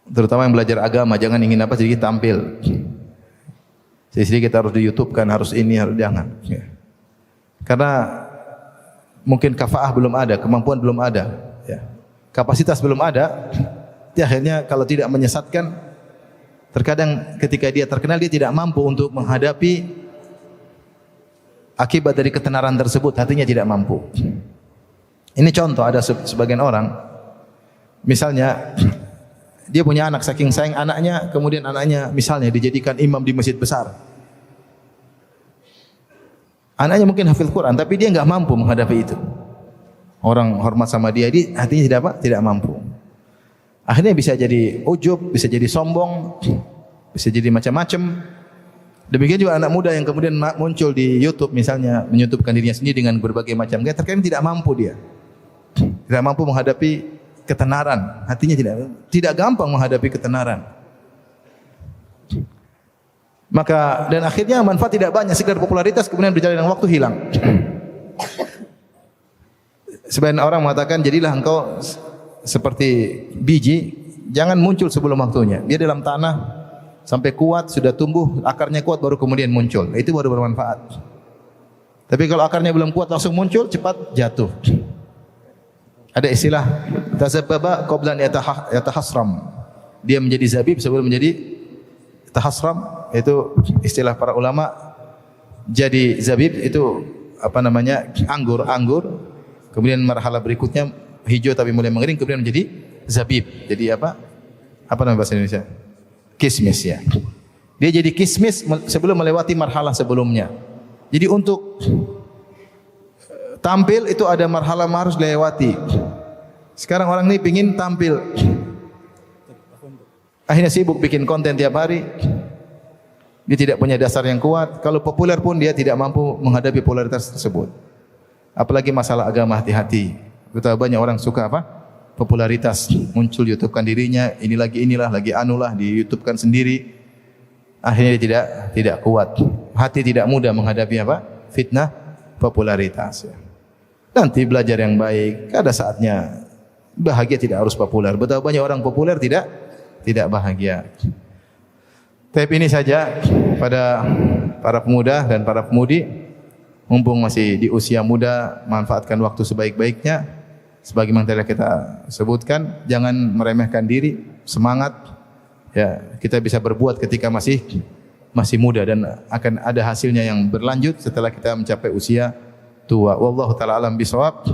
A: Terutama yang belajar agama, jangan ingin apa sedikit tampil. Sedikit kita harus di YouTube kan, harus ini, harus jangan. Ya. Karena mungkin kafaah belum ada, kemampuan belum ada, ya. Kapasitas belum ada. Dia akhirnya kalau tidak menyesatkan, terkadang ketika dia terkenal dia tidak mampu untuk menghadapi akibat dari ketenaran tersebut, hatinya tidak mampu. Ini contoh, ada sebagian orang, misalnya dia punya anak, saking sayang anaknya, kemudian anaknya misalnya dijadikan imam di masjid besar. Anaknya mungkin hafil Quran, tapi dia enggak mampu menghadapi itu. Orang hormat sama dia, hatinya tidak mampu. Akhirnya bisa jadi ujub, bisa jadi sombong, bisa jadi macam-macam. Demikian juga anak muda yang kemudian muncul di YouTube misalnya, menyutupkan dirinya sendiri dengan berbagai macam gaya, terkadang tidak mampu dia. Tidak mampu menghadapi ketenaran, hatinya tidak gampang menghadapi ketenaran. Maka dan akhirnya manfaat tidak banyak, sekedar popularitas, kemudian berjalan dengan waktu hilang. Sebagian orang mengatakan jadilah engkau seperti biji, jangan muncul sebelum waktunya. Dia dalam tanah sampai kuat, sudah tumbuh, akarnya kuat baru kemudian muncul. Itu baru bermanfaat. Tapi kalau akarnya belum kuat langsung muncul, cepat jatuh. Ada istilah tazabbaba qabla an yatahasram. Dia menjadi zabib sebelum menjadi tahasram. Itu istilah para ulama. Jadi zabib itu apa namanya? Anggur. Kemudian marhalah berikutnya hijau tapi mulai mengering, kemudian menjadi zabib. Jadi apa? Apa nama bahasa Indonesia? Kismis ya. Dia jadi kismis sebelum melewati marhalah sebelumnya. Jadi untuk tampil itu ada marhalah harus dilewati. Sekarang orang ini pingin tampil, akhirnya sibuk bikin konten tiap hari. Dia tidak punya dasar yang kuat. Kalau populer pun dia tidak mampu menghadapi popularitas tersebut. Apalagi masalah agama, hati-hati. Betapa banyak orang suka apa? Popularitas. Muncul YouTubekan dirinya, inilah lagi anulah, di YouTubekan sendiri. Akhirnya dia tidak kuat. Hati tidak mudah menghadapi apa? Fitnah popularitas. Nanti belajar yang baik, ada saatnya. Bahagia tidak harus populer. Betapa banyak orang populer tidak bahagia. Tapi ini saja pada para pemuda dan para pemudi, mumpung masih di usia muda, manfaatkan waktu sebaik-baiknya. Sebagaimana tadi kita sebutkan, jangan meremehkan diri, semangat. Ya, kita bisa berbuat ketika masih muda dan akan ada hasilnya yang berlanjut setelah kita mencapai usia tua. Wallahu taala alam bisawab.